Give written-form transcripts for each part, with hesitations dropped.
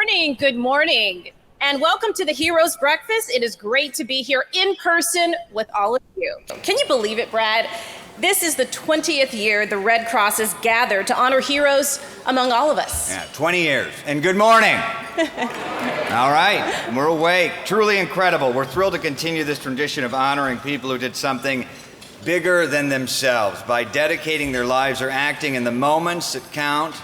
morning. Good morning. And welcome to the Heroes Breakfast. It is great to be here in person with all of you. Can you believe it, Brad? This is the 20th year the Red Cross has gathered to honor heroes among all of us. Yeah, 20 years. And good morning. All right, we're awake. Truly incredible. We're thrilled to continue this tradition of honoring people who did something bigger than themselves by dedicating their lives or acting in the moments that count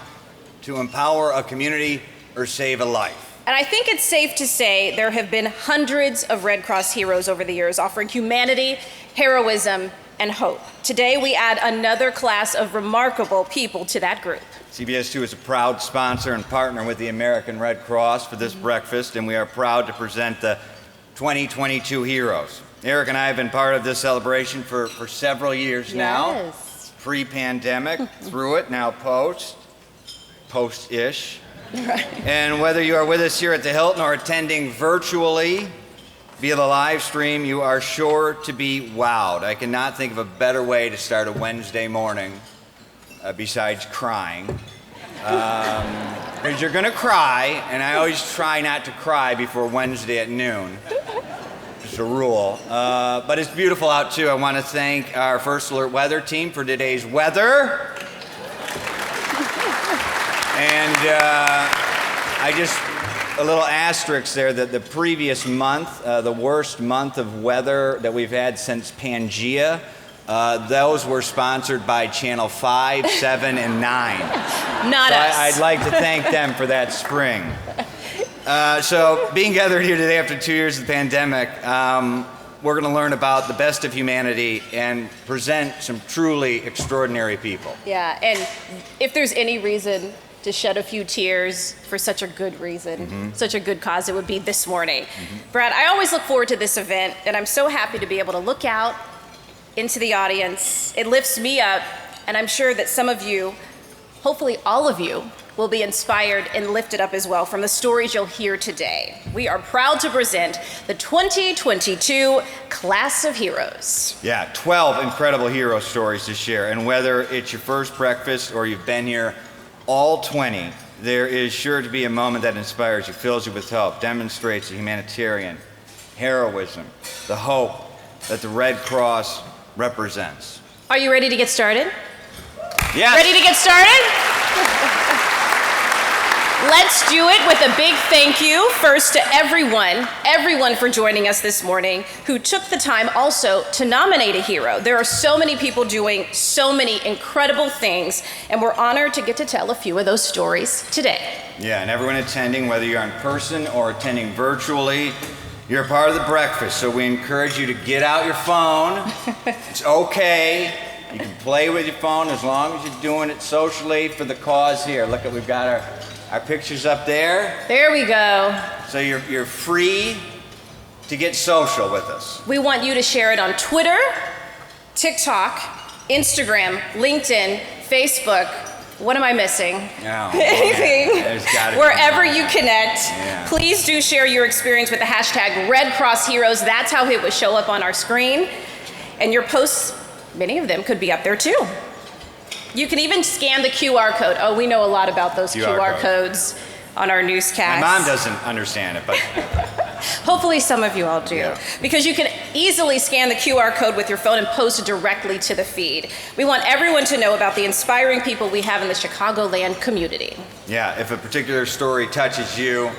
to empower a community or save a life. And I think it's safe to say there have been hundreds of Red Cross heroes over the years offering humanity, heroism, and hope. Today we add another class of remarkable people to that group. CBS 2 is a proud sponsor and partner with the American Red Cross for this breakfast, and we are proud to present the 2022 heroes. Eric and I have been part of this celebration for several years now. Pre-pandemic, through it, now post-ish. Right. And whether you are with us here at the Hilton or attending virtually via the live stream, you are sure to be wowed. I cannot think of a better way to start a Wednesday morning besides crying. Because you're going to cry, and I always try not to cry before Wednesday at noon. It's a rule. But it's beautiful out, too. I want to thank our First Alert weather team for today's weather. And a little asterisk there that the previous month, the worst month of weather that we've had since Pangea, those were sponsored by Channel 5, 7, and 9. Not us. I'd like to thank them for that spring. So being gathered here today after 2 years of the pandemic, we're going to learn about the best of humanity and present some truly extraordinary people. Yeah, and if there's any reason to shed a few tears for such a good reason, such a good cause, it would be this morning. Brad, I always look forward to this event, and I'm so happy to be able to look out into the audience. It lifts me up, and I'm sure that some of you, hopefully all of you, will be inspired and lifted up as well from the stories you'll hear today. We are proud to present the 2022 Class of Heroes. Yeah, 12 incredible hero stories to share, and whether it's your first breakfast or you've been here all 20, there is sure to be a moment that inspires you, fills you with hope, demonstrates the humanitarian heroism, the hope that the Red Cross represents. Are you ready to get started? Yes. Ready to get started? Let's do it with a big thank you first to everyone for joining us this morning who took the time also to nominate a hero. There are so many people doing so many incredible things, and we're honored to get to tell a few of those stories today. Yeah, and everyone attending, whether you're in person or attending virtually, you're a part of the breakfast, so we encourage you to get out your phone. It's okay. You can play with your phone as long as you're doing it socially for the cause here. Look, we've got our pictures up there. There we go. So you're free to get social with us. We want you to share it on Twitter, TikTok, Instagram, LinkedIn, Facebook. What am I missing? No. Anything. Wherever you connect, Yeah. Please do share your experience with the hashtag Red Cross Heroes. That's how it would show up on our screen. And your posts, many of them could be up there too. You can even scan the QR code. Oh, we know a lot about those QR codes on our newscasts. My mom doesn't understand it, but hopefully some of you all do. Yeah. Because you can easily scan the QR code with your phone and post it directly to the feed. We want everyone to know about the inspiring people we have in the Chicagoland community. yeah, if a particular story touches you,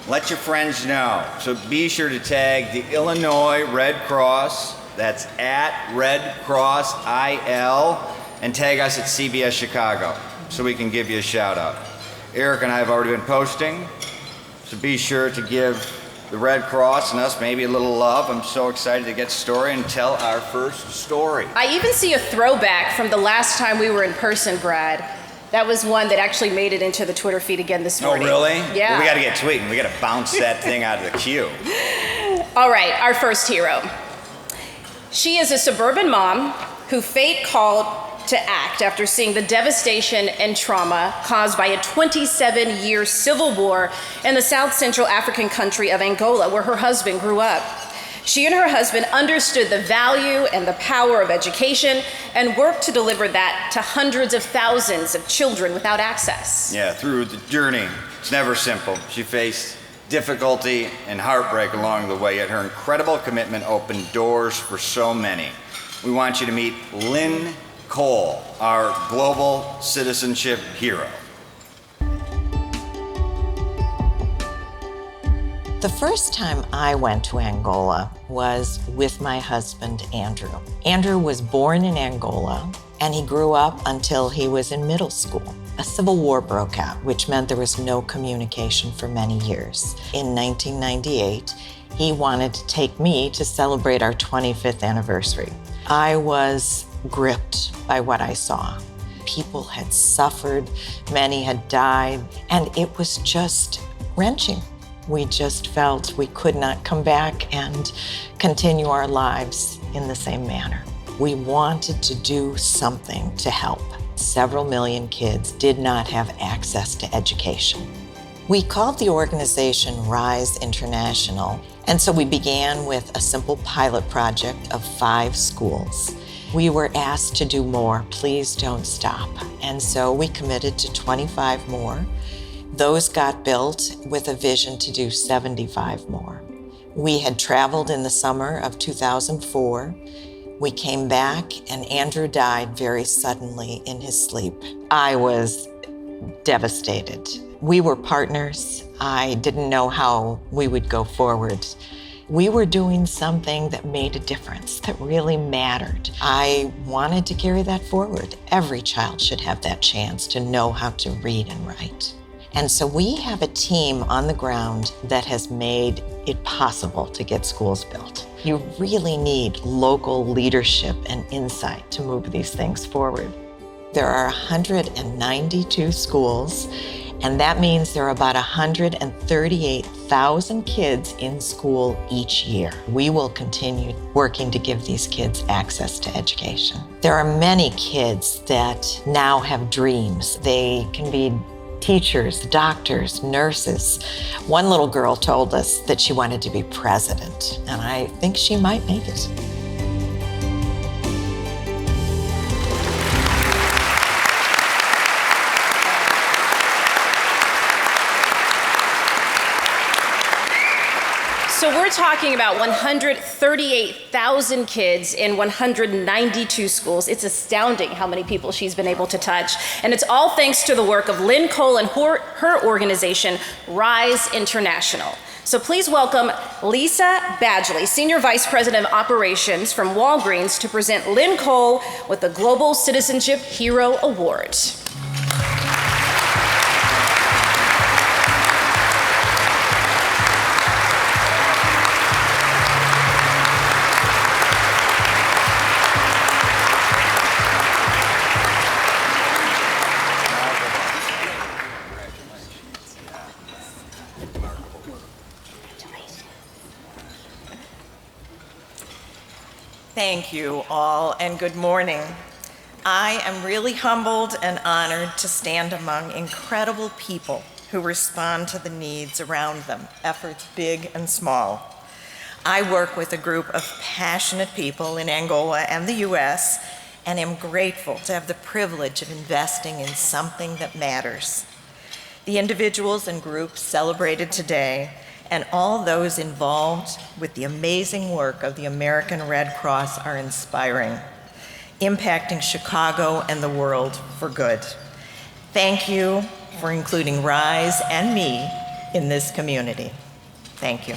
let your friends know. So be sure to tag the Illinois Red Cross. That's at Red Cross IL. And tag us at CBS Chicago so we can give you a shout out. Eric and I have already been posting, so be sure to give the Red Cross and us maybe a little love. I'm so excited to get started and tell our first story. I even see a throwback from the last time we were in person, Brad. That was one that actually made it into the Twitter feed again this Oh, morning. really? Yeah. Well, we got to get tweeting. We got to bounce that thing out of the queue. All right, our first hero. She is a suburban mom who fate called to act after seeing the devastation and trauma caused by a 27-year civil war in the South Central African country of Angola, where her husband grew up. She and her husband understood the value and the power of education and worked to deliver that to hundreds of thousands of children without access. Yeah, through the journey, It's never simple. She faced difficulty and heartbreak along the way, yet her incredible commitment opened doors for so many. We want you to meet Lynn Cole, our global citizenship hero. The first time I went to Angola was with my husband, Andrew. Andrew was born in Angola, and he grew up until he was in middle school. A civil war broke out, which meant there was no communication for many years. In 1998, he wanted to take me to celebrate our 25th anniversary. I was gripped by what I saw. People had suffered, many had died, and it was just wrenching. We just felt we could not come back and continue our lives in the same manner. We wanted to do something to help. Several million kids did not have access to education. We called the organization Rise International, and so we began with a simple pilot project of 5 schools. We were asked to do more, please don't stop. And so we committed to 25 more. Those got built with a vision to do 75 more. We had traveled in the summer of 2004. We came back and Andrew died very suddenly in his sleep. I was devastated. We were partners. I didn't know how we would go forward. We were doing something that made a difference, that really mattered. I wanted to carry that forward. Every child should have that chance to know how to read and write. And so we have a team on the ground that has made it possible to get schools built. You really need local leadership and insight to move these things forward. There are 192 schools, and that means there are about 138,000 kids in school each year. We will continue working to give these kids access to education. There are many kids that now have dreams. They can be teachers, doctors, nurses. One little girl told us that she wanted to be president, and I think she might make it. So we're talking about 138,000 kids in 192 schools. It's astounding how many people she's been able to touch. And it's all thanks to the work of Lynn Cole and her organization, Rise International. So please welcome Lisa Badgley, Senior Vice President of Operations from Walgreens, to present Lynn Cole with the Global Citizenship Hero Award. Thank you all, and good morning. I am really humbled and honored to stand among incredible people who respond to the needs around them, efforts big and small. I work with a group of passionate people in Angola and the US, and am grateful to have the privilege of investing in something that matters. The individuals and groups celebrated today, and all those involved with the amazing work of the American Red Cross, are inspiring, impacting Chicago and the world for good. Thank you for including Rise and me in this community. Thank you.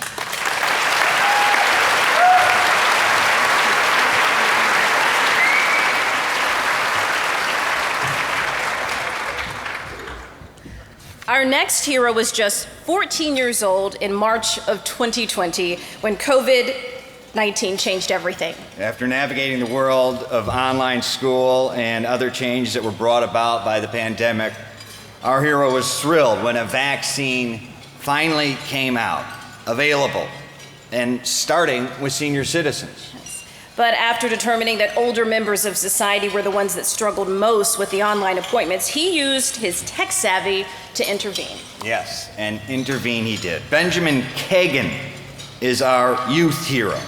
Our next hero was just 14 years old in March of 2020 when COVID-19 changed everything. After navigating the world of online school and other changes that were brought about by the pandemic, our hero was thrilled when a vaccine finally came out, available, and starting with senior citizens. But after determining that older members of society were the ones that struggled most with the online appointments, he used his tech savvy to intervene. Yes, and intervene he did. Benjamin Kagan is our youth hero.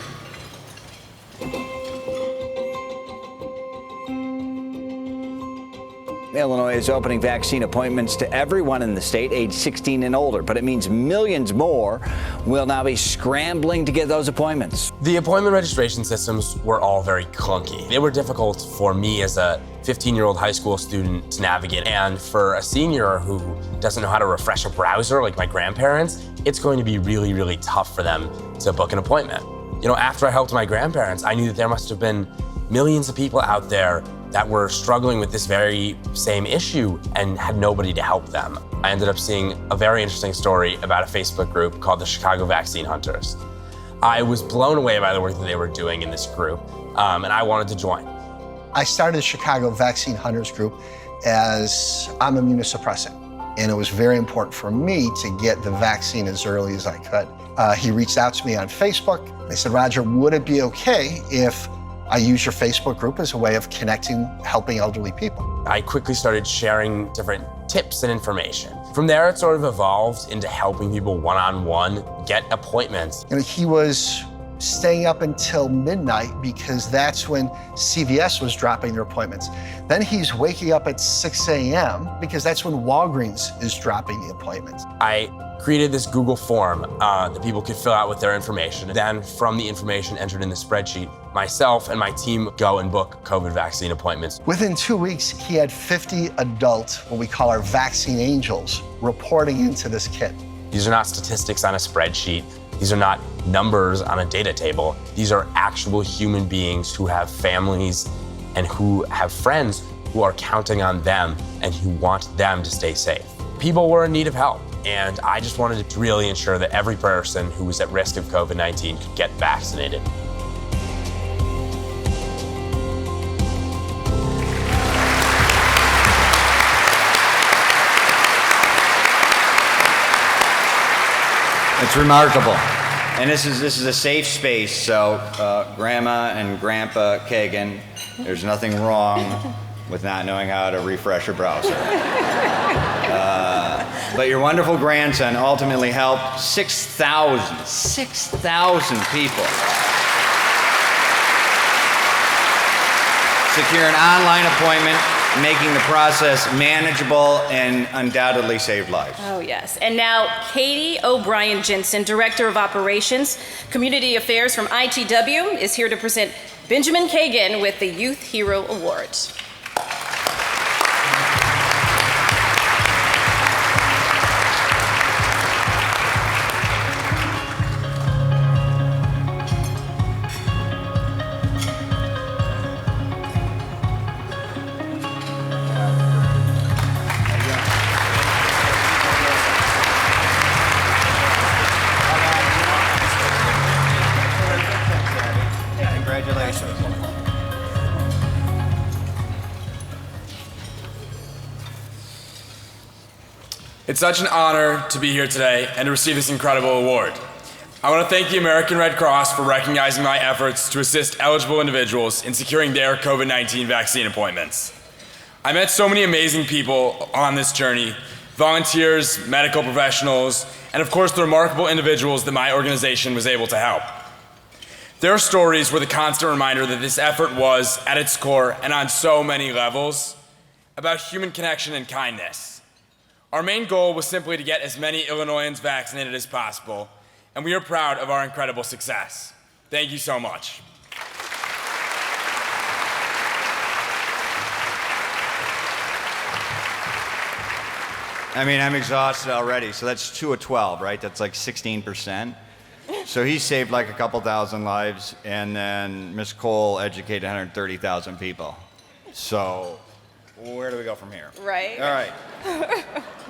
Illinois is opening vaccine appointments to everyone in the state age 16 and older, but it means millions more will now be scrambling to get those appointments. The appointment registration systems were all very clunky. They were difficult for me as a 15-year-old high school student to navigate, and for a senior who doesn't know how to refresh a browser like my grandparents, it's going to be really, really tough for them to book an appointment. You know, after I helped my grandparents, I knew that there must have been millions of people out there that were struggling with this very same issue and had nobody to help them. I ended up seeing a very interesting story about a Facebook group called the Chicago Vaccine Hunters. I was blown away by the work that they were doing in this group, and I wanted to join. I started the Chicago Vaccine Hunters Group as I'm immunosuppressant, and it was very important for me to get the vaccine as early as I could. He reached out to me on Facebook. They said, Roger, would it be okay if I use your Facebook group as a way of connecting, helping elderly people? I quickly started sharing different tips and information. From there, it sort of evolved into helping people one-on-one get appointments. You know, he was staying up until midnight because that's when CVS was dropping their appointments. Then he's waking up at 6 a.m. because that's when Walgreens is dropping the appointments. I created this Google form that people could fill out with their information. Then from the information entered in the spreadsheet, myself and my team go and book COVID vaccine appointments. Within 2 weeks, he had 50 adult, what we call our vaccine angels, reporting into this kit. These are not statistics on a spreadsheet. These are not numbers on a data table. These are actual human beings who have families and who have friends who are counting on them and who want them to stay safe. People were in need of help, and I just wanted to really ensure that every person who was at risk of COVID-19 could get vaccinated. It's remarkable. And this is a safe space, so Grandma and Grandpa Kagan, there's nothing wrong with not knowing how to refresh a browser. But your wonderful grandson ultimately helped 6,000 people secure an online appointment, making the process manageable and undoubtedly saved lives. Oh, yes. And now, Katie O'Brien Jensen, Director of Operations, Community Affairs from ITW, is here to present Benjamin Kagan with the Youth Hero Award. Congratulations. It's such an honor to be here today and to receive this incredible award. I want to thank the American Red Cross for recognizing my efforts to assist eligible individuals in securing their COVID-19 vaccine appointments. I met so many amazing people on this journey, volunteers, medical professionals, and of course the remarkable individuals that my organization was able to help. Their stories were the constant reminder that this effort was, at its core and on so many levels, about human connection and kindness. Our main goal was simply to get as many Illinoisans vaccinated as possible, and we are proud of our incredible success. Thank you so much. I mean, I'm exhausted already. So that's 2 of 12, right? That's like 16%. So he saved like a couple thousand lives, and then Miss Cole educated 130,000 people. So where do we go from here? Right. All right.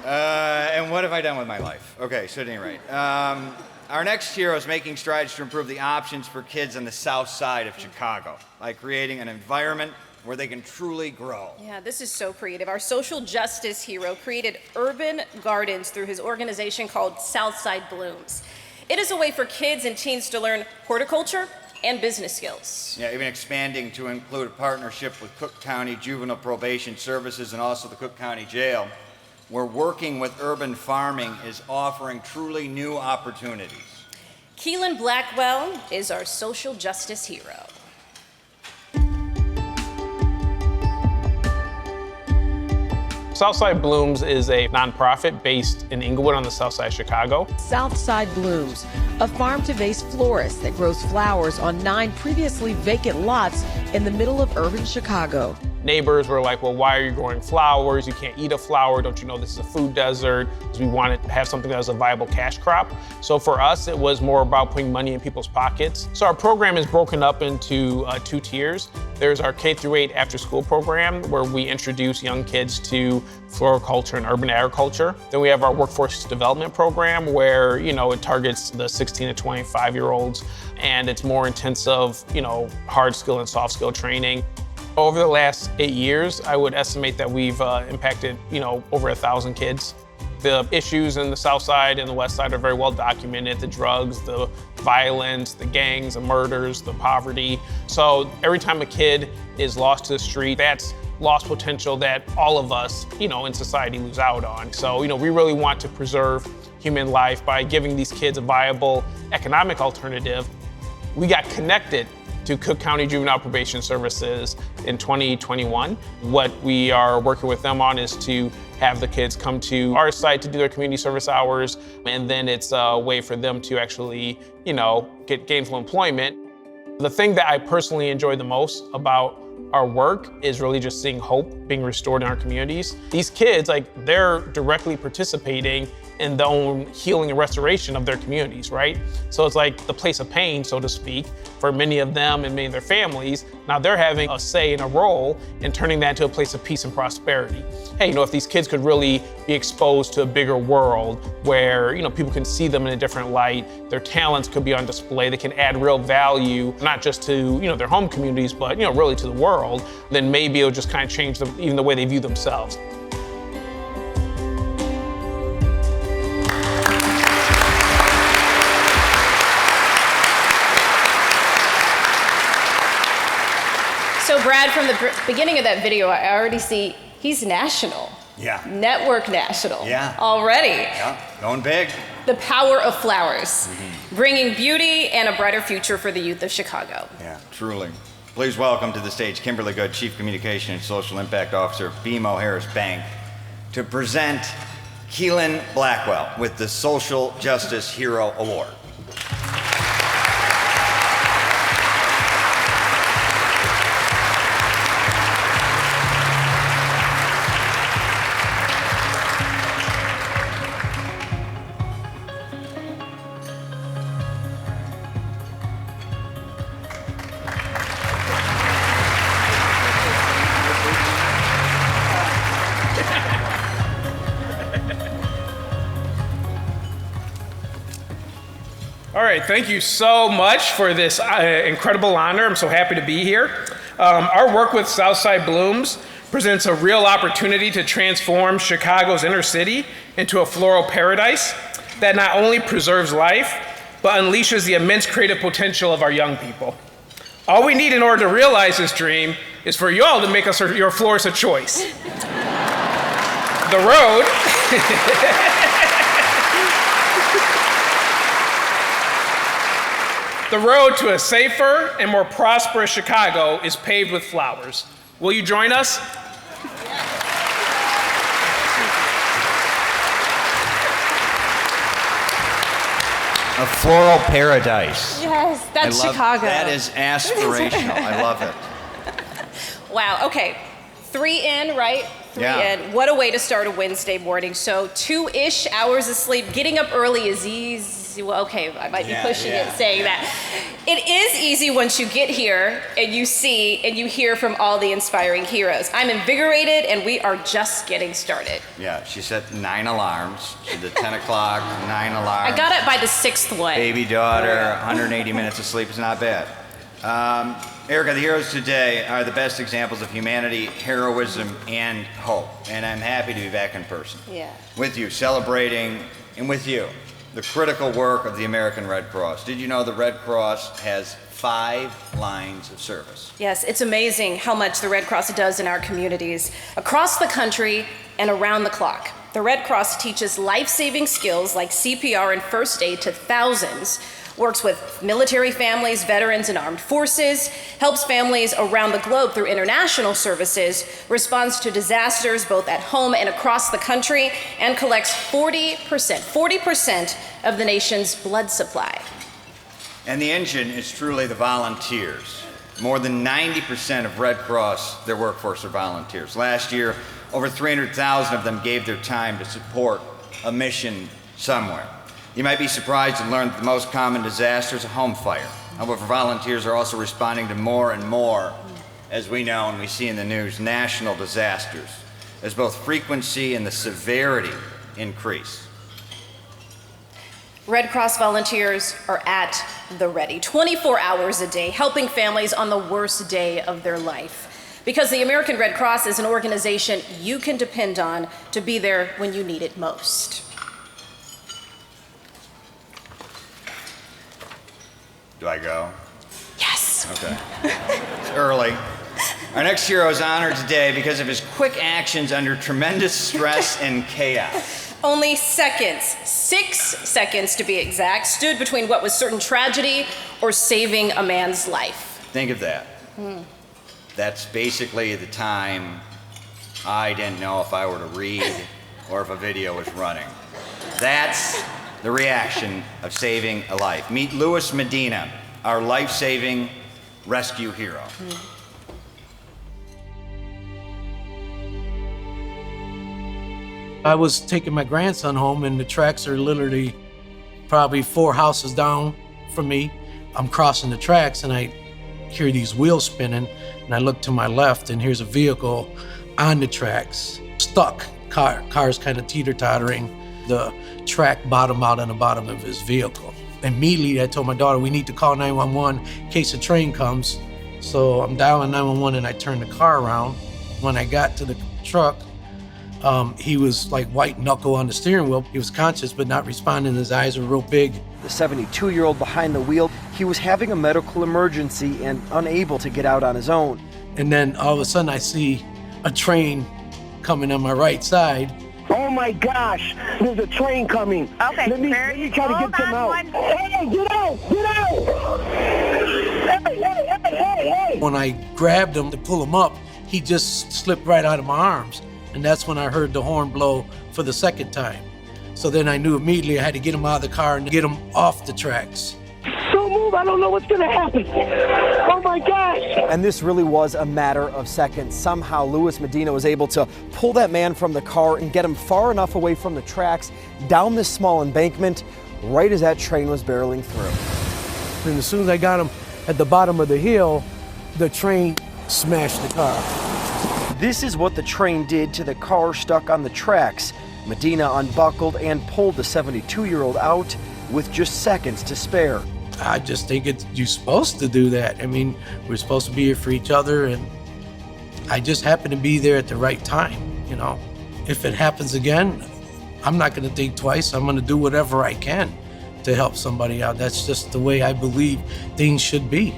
And what have I done with my life? Okay, so at any rate. Our next hero is making strides to improve the options for kids on the south side of Chicago by creating an environment where they can truly grow. Yeah, this is so creative. Our social justice hero created urban gardens through his organization called Southside Blooms. It is a way for kids and teens to learn horticulture and business skills. Yeah, even expanding to include a partnership with Cook County Juvenile Probation Services and also the Cook County Jail, where working with urban farming is offering truly new opportunities. Keelan Blackwell is our social justice hero. Southside Blooms is a nonprofit based in Inglewood on the south side of Chicago. Southside Blooms, a farm-to-base florist that grows flowers on 9 previously vacant lots in the middle of urban Chicago. Neighbors were like, well, why are you growing flowers? You can't eat a flower. Don't you know this is a food desert? We wanted to have something that was a viable cash crop. So for us, it was more about putting money in people's pockets. So our program is broken up into 2 tiers. There's our K-8 after-school program, where we introduce young kids to floriculture and urban agriculture. Then we have our workforce development program, where, it targets the 16 to 25-year-olds, and it's more intensive, hard skill and soft skill training. Over the last 8 years, I would estimate that we've impacted, over 1,000 kids. The issues in the South Side and the West Side are very well documented: the drugs, the violence, the gangs, the murders, the poverty. So every time a kid is lost to the street, that's lost potential that all of us, in society lose out on. So, we really want to preserve human life by giving these kids a viable economic alternative. We got connected to Cook County Juvenile Probation Services in 2021. What we are working with them on is to have the kids come to our site to do their community service hours, and then it's a way for them to actually, get gainful employment. The thing that I personally enjoy the most about our work is really just seeing hope being restored in our communities. These kids, they're directly participating in the own healing and restoration of their communities, right? So it's like the place of pain, so to speak, for many of them and many of their families. Now they're having a say and a role in turning that into a place of peace and prosperity. Hey, if these kids could really be exposed to a bigger world where, people can see them in a different light, their talents could be on display, they can add real value, not just to, their home communities, but, really to the world, then maybe it'll just kind of change even the way they view themselves. So Brad, from the beginning of that video, I already see he's national. Yeah. Network national. Yeah. Already. Yeah, going big. The power of flowers, bringing beauty and a brighter future for the youth of Chicago. Yeah, truly. Please welcome to the stage Kimberly Good, Chief Communication and Social Impact Officer, BMO Harris Bank, to present Keelan Blackwell with the Social Justice Hero Award. All right, thank you so much for this incredible honor. I'm so happy to be here. Our work with Southside Blooms presents a real opportunity to transform Chicago's inner city into a floral paradise that not only preserves life, but unleashes the immense creative potential of our young people. All we need in order to realize this dream is for you all to make us your florist of choice. The road The road to a safer and more prosperous Chicago is paved with flowers. Will you join us? A floral paradise. Yes, that's Chicago. That is aspirational. I love it. Wow, okay. 3 in, right? 3 in. What a way to start a Wednesday morning. So 2-ish hours of sleep. Getting up early is easy. Well, okay, I might be pushing it saying that. It is easy once you get here and you see and you hear from all the inspiring heroes. I'm invigorated and we are just getting started. Yeah, she set 9 alarms. She did 10 o'clock, 9 alarms. I got it by the 6th one. Baby daughter, 180 minutes of sleep is not bad. Erica, the heroes today are the best examples of humanity, heroism, and hope. And I'm happy to be back in person. Yeah. With you, celebrating, and with you, the critical work of the American Red Cross. Did you know the Red Cross has 5 lines of service? Yes, it's amazing how much the Red Cross does in our communities, across the country and around the clock. The Red Cross teaches life-saving skills like CPR and first aid to thousands, works with military families, veterans, and armed forces, helps families around the globe through international services, responds to disasters both at home and across the country, and collects 40% of the nation's blood supply. And the engine is truly the volunteers. More than 90% of Red Cross, their workforce, are volunteers. Last year, over 300,000 of them gave their time to support a mission somewhere. You might be surprised to learn that the most common disaster is a home fire. However, volunteers are also responding to more and more, as we know and we see in the news, national disasters, as both frequency and the severity increase. Red Cross volunteers are at the ready, 24 hours a day, helping families on the worst day of their life. Because the American Red Cross is an organization you can depend on to be there when you need it most. Do I go? Yes. Okay. It's early. Our next hero is honored today because of his quick actions under tremendous stress and chaos. Only seconds, 6 seconds to be exact, stood between what was certain tragedy or saving a man's life. Think of that. That's basically the time I didn't know if I were to read or if a video was running. That's the reaction of saving a life. Meet Luis Medina, our life-saving rescue hero. I was taking my grandson home, and the tracks are literally probably 4 houses down from me. I'm crossing the tracks, and I hear these wheels spinning, and I look to my left, and here's a vehicle on the tracks, stuck. Car's kind of teeter-tottering. The track bottomed out on the bottom of his vehicle. Immediately, I told my daughter, we need to call 911 in case a train comes. So I'm dialing 911, and I turn the car around. When I got to the truck, he was like white knuckle on the steering wheel. He was conscious but not responding. His eyes were real big. The 72-year-old behind the wheel, he was having a medical emergency and unable to get out on his own. And then all of a sudden I see a train coming on my right side. Oh my gosh, there's a train coming. Okay, let me try to get them out. Hey, get out, get out! Hey. When I grabbed him to pull him up, he just slipped right out of my arms. And that's when I heard the horn blow for the second time. So then I knew immediately I had to get him out of the car and get him off the tracks. Don't move, I don't know what's gonna happen. Oh my gosh! And this really was a matter of seconds. Somehow Luis Medina was able to pull that man from the car and get him far enough away from the tracks, down this small embankment, right as that train was barreling through. And as soon as I got him at the bottom of the hill, the train smashed the car. This is what the train did to the car stuck on the tracks. Medina unbuckled and pulled the 72-year-old out with just seconds to spare. I just think you're supposed to do that. I mean, we're supposed to be here for each other, and I just happened to be there at the right time, you know. If it happens again, I'm not gonna think twice. I'm gonna do whatever I can to help somebody out. That's just the way I believe things should be.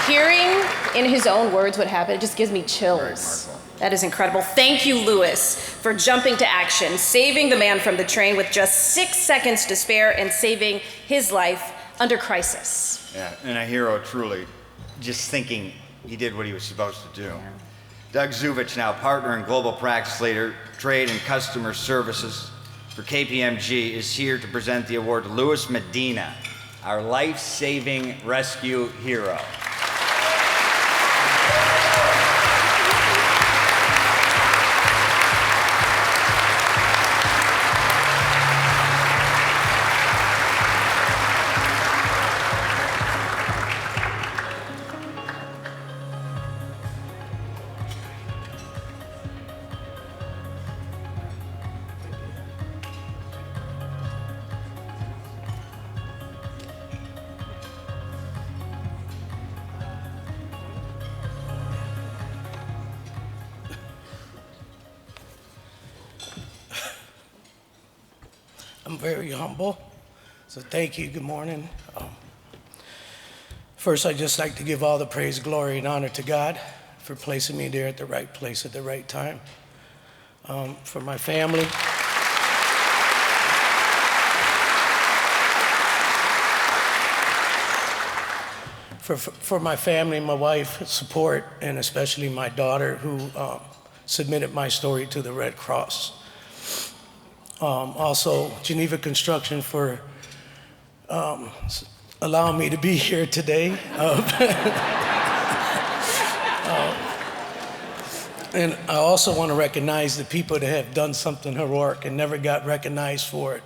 Hearing in his own words what happened, it just gives me chills. That is incredible. Thank you, Luis, for jumping to action, saving the man from the train with just 6 seconds to spare and saving his life under crisis. Yeah, and a hero truly, just thinking he did what he was supposed to do. Yeah. Doug Zuvich, now partner and global practice leader, trade and customer services for KPMG, is here to present the award to Luis Medina, our life-saving rescue hero. I'm very humble, so thank you. Good morning. First, I'd just like to give all the praise, glory, and honor to God for placing me there at the right place at the right time. For my family. For my family, my wife, support, and especially my daughter who submitted my story to the Red Cross. Also, Geneva Construction for allowing me to be here today. And I also want to recognize the people that have done something heroic and never got recognized for it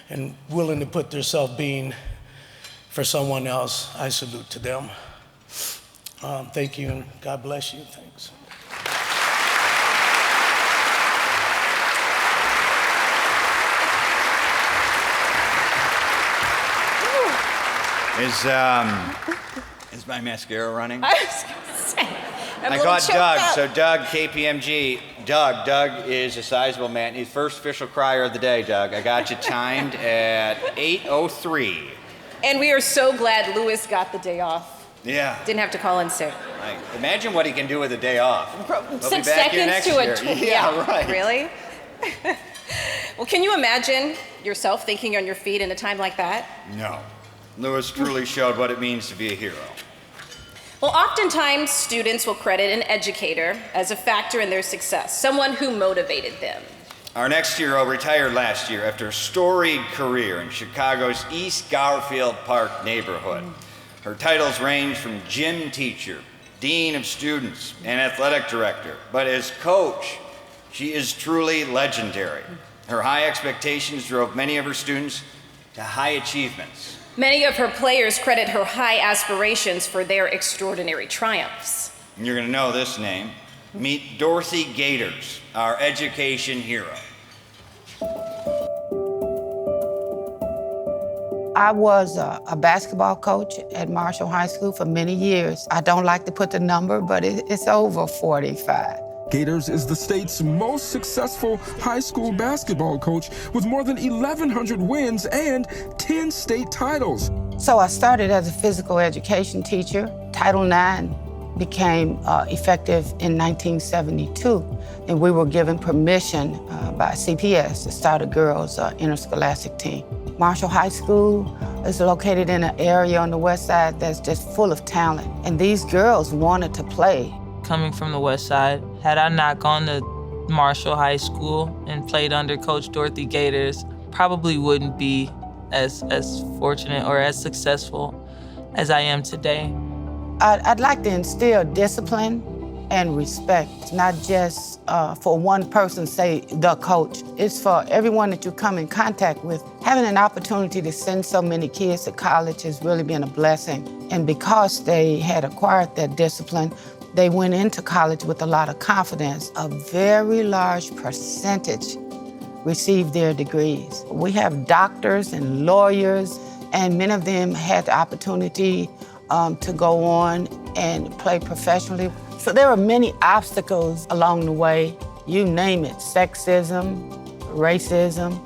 and willing to put their self-being for someone else. I salute to them. Thank you, and God bless you. Thanks. Is my mascara running? I was gonna say, I'm a I little caught choked Doug. up. So Doug, KPMG. Doug is a sizable man. He's first official crier of the day, Doug. I got you timed at 8:03. And we are so glad Lewis got the day off. Yeah. Didn't have to call in sick. Like, imagine what he can do with a day off. He'll be 6 back here seconds next to year. a Yeah, right. Really? Well, can you imagine yourself thinking on your feet in a time like that? No. Lewis truly showed what it means to be a hero. Well, oftentimes students will credit an educator as a factor in their success, someone who motivated them. Our next hero retired last year after a storied career in Chicago's East Garfield Park neighborhood. Her titles range from gym teacher, dean of students, and athletic director. But as coach, she is truly legendary. Her high expectations drove many of her students to high achievements. Many of her players credit her high aspirations for their extraordinary triumphs. And you're going to know this name. Meet Dorothy Gators, our education hero. I was a basketball coach at Marshall High School for many years. I don't like to put the number, but it's over 45. Gators is the state's most successful high school basketball coach with more than 1,100 wins and 10 state titles. So I started as a physical education teacher. Title IX became effective in 1972, and we were given permission by CPS to start a girls' interscholastic team. Marshall High School is located in an area on the west side that's just full of talent, and these girls wanted to play. Coming from the west side, had I not gone to Marshall High School and played under Coach Dorothy Gators, probably wouldn't be as fortunate or as successful as I am today. I'd like to instill discipline and respect, not just for one person, say the coach. It's for everyone that you come in contact with. Having an opportunity to send so many kids to college has really been a blessing. And because they had acquired that discipline, they went into college with a lot of confidence. A very large percentage received their degrees. We have doctors and lawyers, and many of them had the opportunity to go on and play professionally. So there are many obstacles along the way. You name it: sexism, racism,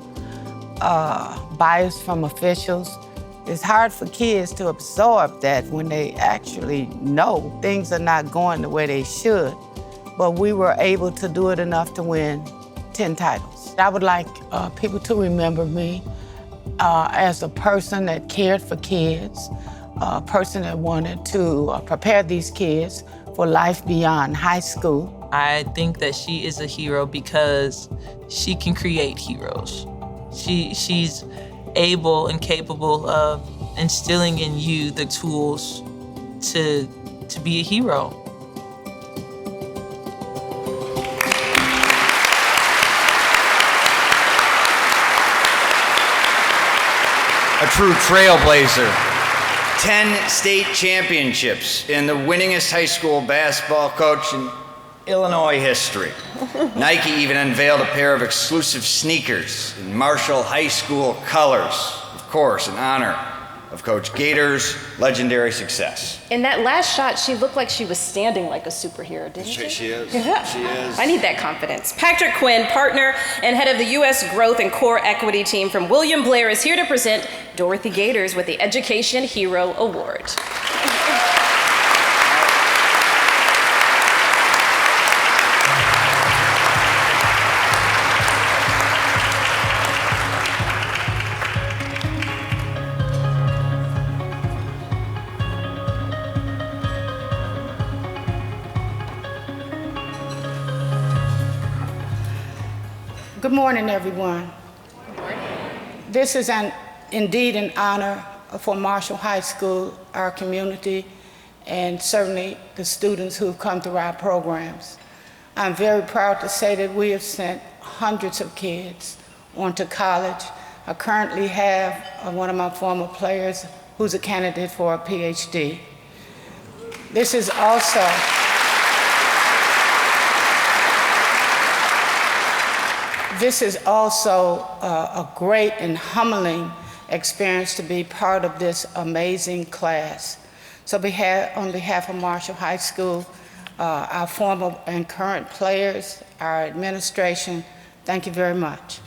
bias from officials. It's hard for kids to absorb that when they actually know things are not going the way they should. But we were able to do it enough to win 10 titles. I would like people to remember me as a person that cared for kids, a person that wanted to prepare these kids for life beyond high school. I think that she is a hero because she can create heroes. She's able and capable of instilling in you the tools to be a hero. A true trailblazer. 10 state championships and the winningest high school basketball coach in Illinois history. Nike even unveiled a pair of exclusive sneakers in Marshall High School colors, of course, in honor of Coach Gators' legendary success. In that last shot, she looked like she was standing like a superhero, didn't she? She is. Yeah. She is. I need that confidence. Patrick Quinn, partner and head of the U.S. Growth and Core Equity Team from William Blair, is here to present Dorothy Gators with the Education Hero Award. Good morning, everyone. This is indeed an honor for Marshall High School, our community, and certainly the students who have come through our programs. I'm very proud to say that we have sent hundreds of kids on to college. I currently have one of my former players who's a candidate for a PhD. This is also a great and humbling experience to be part of this amazing class. So on behalf of Marshall High School, our former and current players, our administration, thank you very much.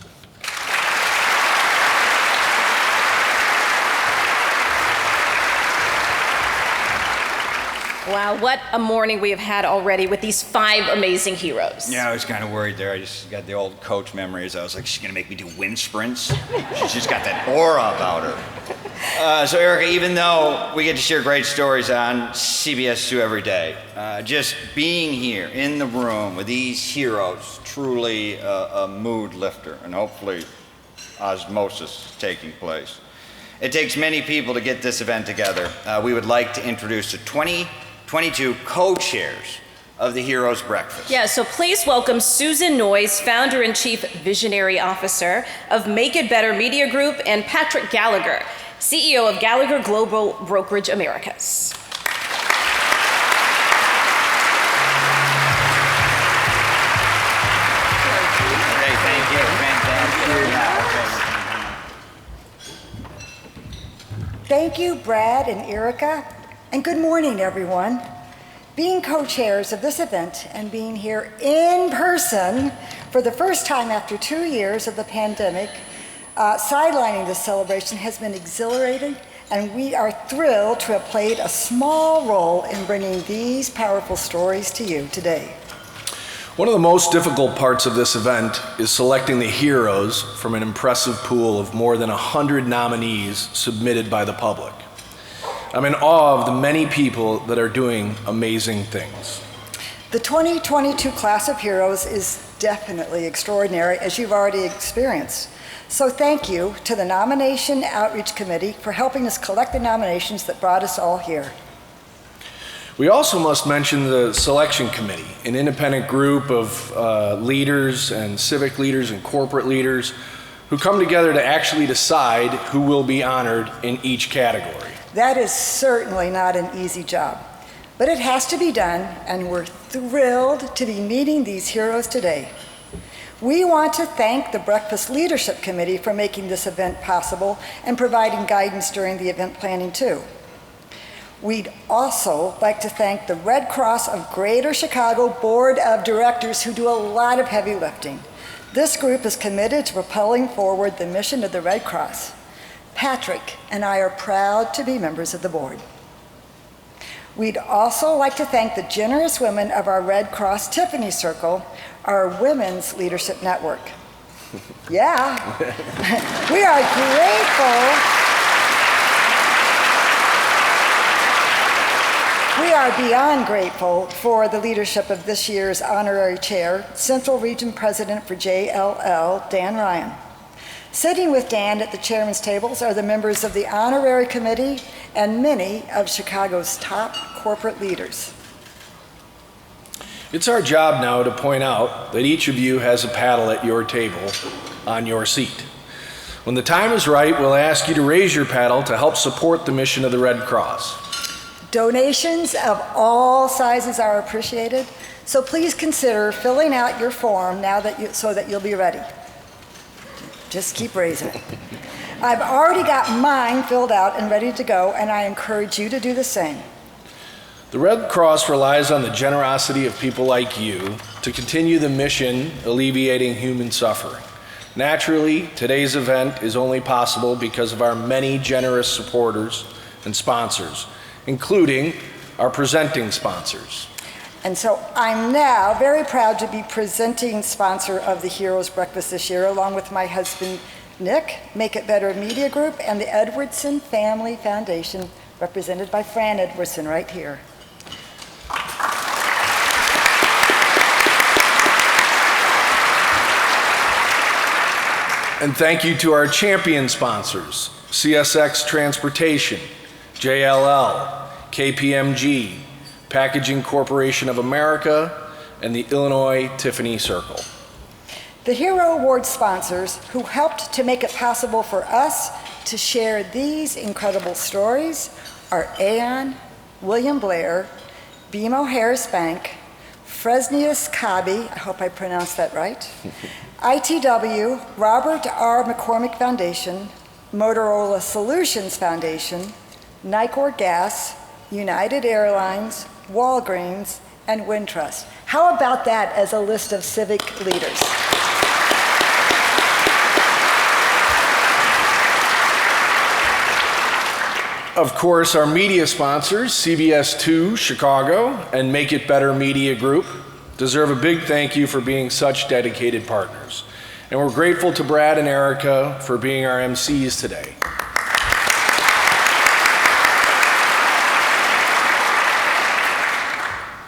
Wow, what a morning we have had already with these 5 amazing heroes. Yeah, I was kind of worried there. I just got the old coach memories. I was like, she's going to make me do wind sprints? She's just got that aura about her. So, Erica, even though we get to share great stories on CBS 2 every day, just being here in the room with these heroes, truly a mood lifter, and hopefully osmosis is taking place. It takes many people to get this event together. We would like to introduce the 2022 co-chairs of the Heroes Breakfast. Yeah, so please welcome Susan Noyes, Founder and Chief Visionary Officer of Make It Better Media Group, and Patrick Gallagher, CEO of Gallagher Global Brokerage Americas. Okay, thank you. Thank you, Brad and Erica, and good morning, everyone. Being co-chairs of this event and being here in person for the first time after 2 years of the pandemic, sidelining this celebration has been exhilarating, and we are thrilled to have played a small role in bringing these powerful stories to you today. One of the most difficult parts of this event is selecting the heroes from an impressive pool of more than 100 nominees submitted by the public. I'm in awe of the many people that are doing amazing things. The 2022 class of heroes is definitely extraordinary, as you've already experienced. So thank you to the Nomination Outreach Committee for helping us collect the nominations that brought us all here. We also must mention the Selection Committee, an independent group of leaders and civic leaders and corporate leaders who come together to actually decide who will be honored in each category. That is certainly not an easy job, but it has to be done, and we're thrilled to be meeting these heroes today. We want to thank the Breakfast Leadership Committee for making this event possible and providing guidance during the event planning too. We'd also like to thank the Red Cross of Greater Chicago Board of Directors, who do a lot of heavy lifting. This group is committed to propelling forward the mission of the Red Cross. Patrick and I are proud to be members of the board. We'd also like to thank the generous women of our Red Cross Tiffany Circle, our women's leadership network. Yeah, we are grateful. We are beyond grateful for the leadership of this year's honorary chair, Central Region President for JLL, Dan Ryan. Sitting with Dan at the chairman's tables are the members of the honorary committee and many of Chicago's top corporate leaders. It's our job now to point out that each of you has a paddle at your table on your seat. When the time is right, we'll ask you to raise your paddle to help support the mission of the Red Cross. Donations of all sizes are appreciated, so please consider filling out your form now so that you'll be ready. Just keep raising it. I've already got mine filled out and ready to go, and I encourage you to do the same. The Red Cross relies on the generosity of people like you to continue the mission alleviating human suffering. Naturally, today's event is only possible because of our many generous supporters and sponsors, including our presenting sponsors. And so I'm now very proud to be presenting sponsor of the Heroes Breakfast this year, along with my husband, Nick, Make It Better Media Group, and the Edwardson Family Foundation, represented by Fran Edwardson right here. And thank you to our champion sponsors, CSX Transportation, JLL, KPMG, Packaging Corporation of America, and the Illinois Tiffany Circle. The Hero Award sponsors who helped to make it possible for us to share these incredible stories are Aon, William Blair, BMO Harris Bank, Fresnius Kabi, I hope I pronounced that right, ITW, Robert R. McCormick Foundation, Motorola Solutions Foundation, Nicor Gas, United Airlines, Walgreens, and Wintrust. How about that as a list of civic leaders? Of course, our media sponsors, CBS 2 Chicago and Make It Better Media Group, deserve a big thank you for being such dedicated partners. And we're grateful to Brad and Erica for being our MCs today.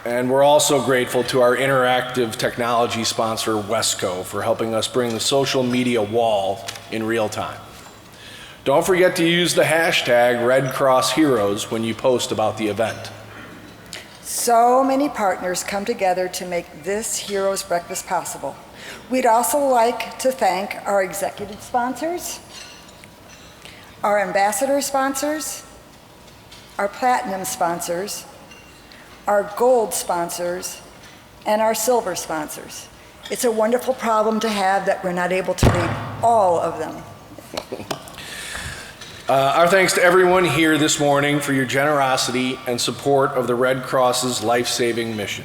And we're also grateful to our interactive technology sponsor, Wesco, for helping us bring the social media wall in real time. Don't forget to use the hashtag Red Cross Heroes when you post about the event. So many partners come together to make this Heroes Breakfast possible. We'd also like to thank our executive sponsors, our ambassador sponsors, our platinum sponsors, our gold sponsors, and our silver sponsors. It's a wonderful problem to have that we're not able to read all of them. Our thanks to everyone here this morning for your generosity and support of the Red Cross's life-saving mission.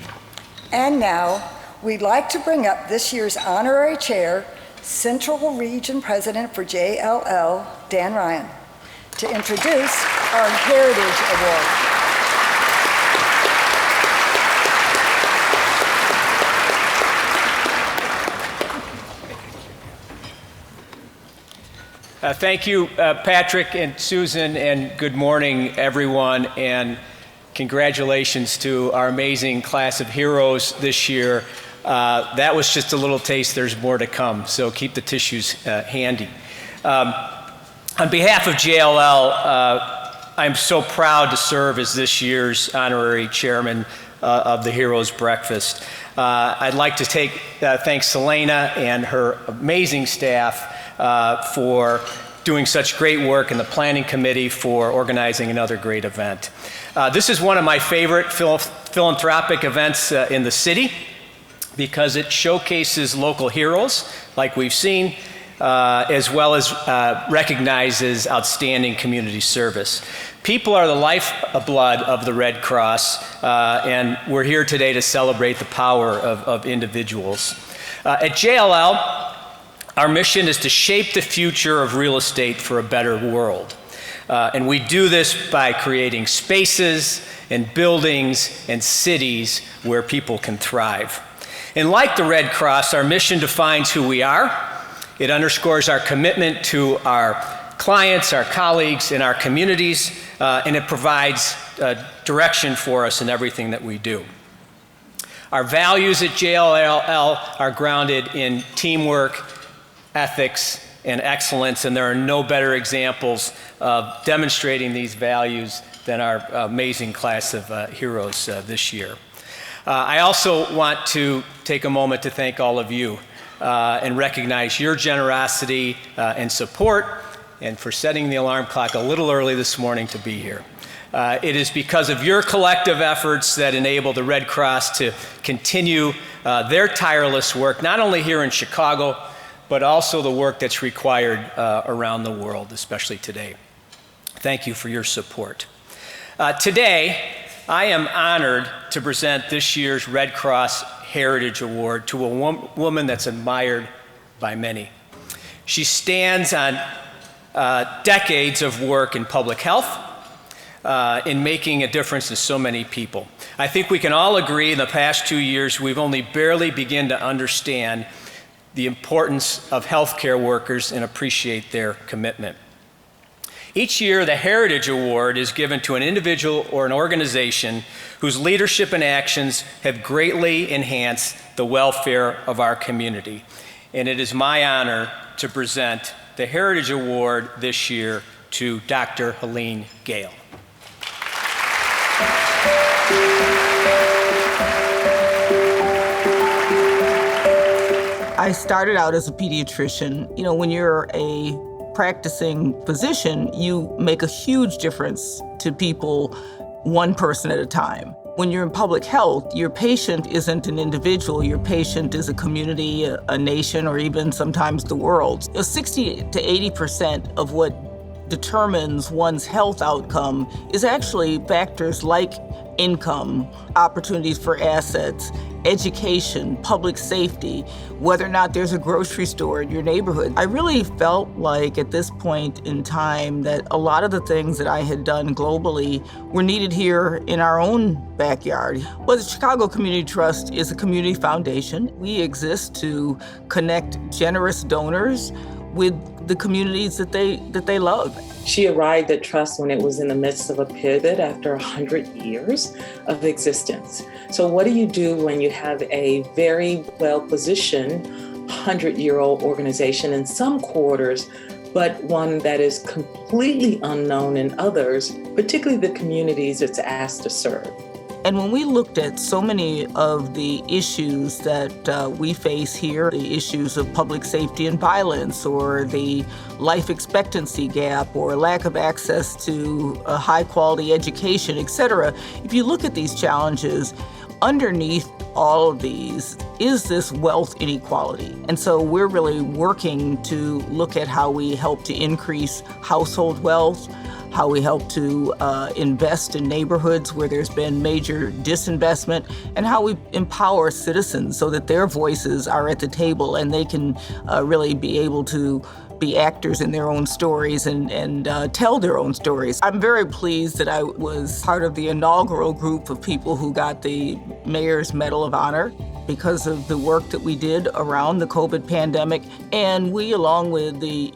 And now, we'd like to bring up this year's honorary chair, Central Region President for JLL, Dan Ryan, to introduce our Heritage Award. Thank you, Patrick and Susan, and good morning, everyone, and congratulations to our amazing class of heroes this year. That was just a little taste. There's more to come, so keep the tissues handy. On behalf of JLL, I'm so proud to serve as this year's honorary chairman of the Heroes Breakfast. I'd like to thank Selena and her amazing staff for doing such great work in the planning committee for organizing another great event. This is one of my favorite philanthropic events in the city because it showcases local heroes like we've seen, as well as recognizes outstanding community service. People are the lifeblood of the Red Cross, and we're here today to celebrate the power of individuals. At JLL, our mission is to shape the future of real estate for a better world. And we do this by creating spaces and buildings and cities where people can thrive. And like the Red Cross, our mission defines who we are. It underscores our commitment to our clients, our colleagues, and our communities, and it provides direction for us in everything that we do. Our values at JLL are grounded in teamwork, ethics, and excellence, and there are no better examples of demonstrating these values than our amazing class of heroes this year. I also want to take a moment to thank all of you and recognize your generosity and support, and for setting the alarm clock a little early this morning to be here. It is because of your collective efforts that enable the Red Cross to continue their tireless work, not only here in Chicago, but also the work that's required around the world, especially today. Thank you for your support. Today, I am honored to present this year's Red Cross Heritage Award to a woman that's admired by many. She stands on decades of work in public health, in making a difference to so many people. I think we can all agree in the past 2 years, we've only barely begun to understand the importance of healthcare workers and appreciate their commitment. Each year, the Heritage Award is given to an individual or an organization whose leadership and actions have greatly enhanced the welfare of our community. and it is my honor to present the Heritage Award this year to Dr. Helene Gayle. I started out as a pediatrician. You know, when you're a practicing physician, you make a huge difference to people, one person at a time. When you're in public health, your patient isn't an individual. Your patient is a community, a nation, or even sometimes the world. 60 to 80% of what determines one's health outcome is actually factors like income, opportunities for assets, education, public safety, whether or not there's a grocery store in your neighborhood. I really felt like at this point in time that a lot of the things that I had done globally were needed here in our own backyard. Well, the Chicago Community Trust is a community foundation. We exist to connect generous donors with the communities that they love. She arrived at Trust when it was in the midst of a pivot after 100 years of existence. So what do you do when you have a very well-positioned 100-year-old organization in some quarters, but one that is completely unknown in others, particularly the communities it's asked to serve? And when we looked at so many of the issues that we face here, the issues of public safety and violence, or the life expectancy gap, or lack of access to a high-quality education, et cetera, if you look at these challenges, underneath all of these is this wealth inequality. And so we're really working to look at how we help to increase household wealth, how we help to invest in neighborhoods where there's been major disinvestment, and how we empower citizens so that their voices are at the table and they can really be able to be actors in their own stories and tell their own stories. I'm very pleased that I was part of the inaugural group of people who got the Mayor's Medal of Honor because of the work that we did around the COVID pandemic. And we, along with the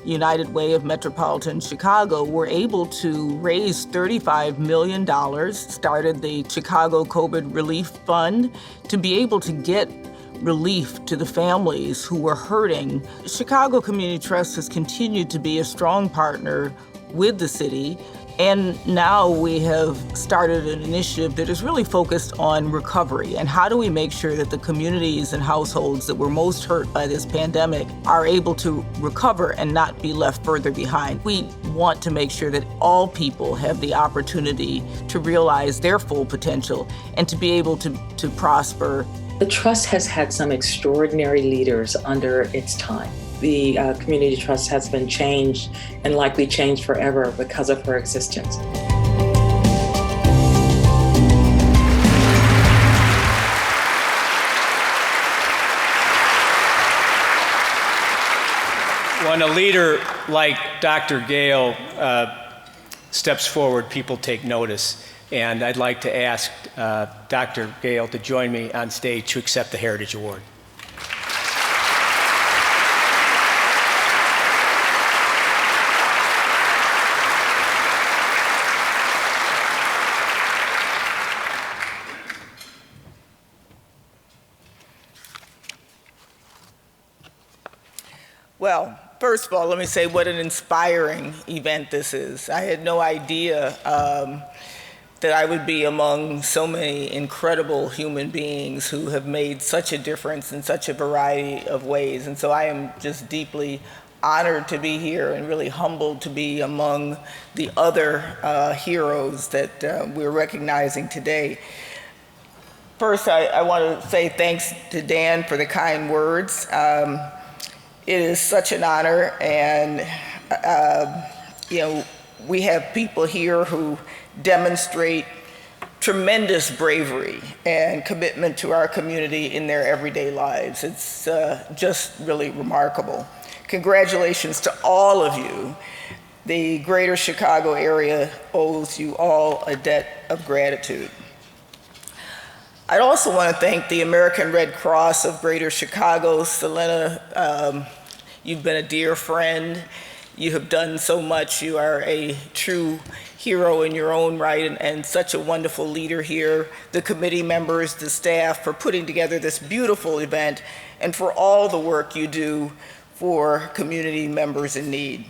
United Way of Metropolitan Chicago, were able to raise $35 million, started the Chicago COVID Relief Fund to be able to get relief to the families who were hurting. Chicago Community Trust has continued to be a strong partner with the city. And now we have started an initiative that is really focused on recovery and how do we make sure that the communities and households that were most hurt by this pandemic are able to recover and not be left further behind. We want to make sure that all people have the opportunity to realize their full potential and to be able to prosper. The Trust has had some extraordinary leaders under its time. The Community Trust has been changed and likely changed forever because of her existence. When a leader like Dr. Gayle steps forward, people take notice. And I'd like to ask Dr. Gayle to join me on stage to accept the Heritage Award. Well, first of all, let me say what an inspiring event this is. I had no idea that I would be among so many incredible human beings who have made such a difference in such a variety of ways. And so I am just deeply honored to be here and really humbled to be among the other heroes that we're recognizing today. First, I want to say thanks to Dan for the kind words. It is such an honor, and we have people here who demonstrate tremendous bravery and commitment to our community in their everyday lives. It's just really remarkable. Congratulations to all of you. The greater Chicago area owes you all a debt of gratitude. I'd also want to thank the American Red Cross of Greater Chicago. Selena, you've been a dear friend. You have done so much. You are a true hero in your own right, and such a wonderful leader here. The committee members, the staff, for putting together this beautiful event, and for all the work you do for community members in need.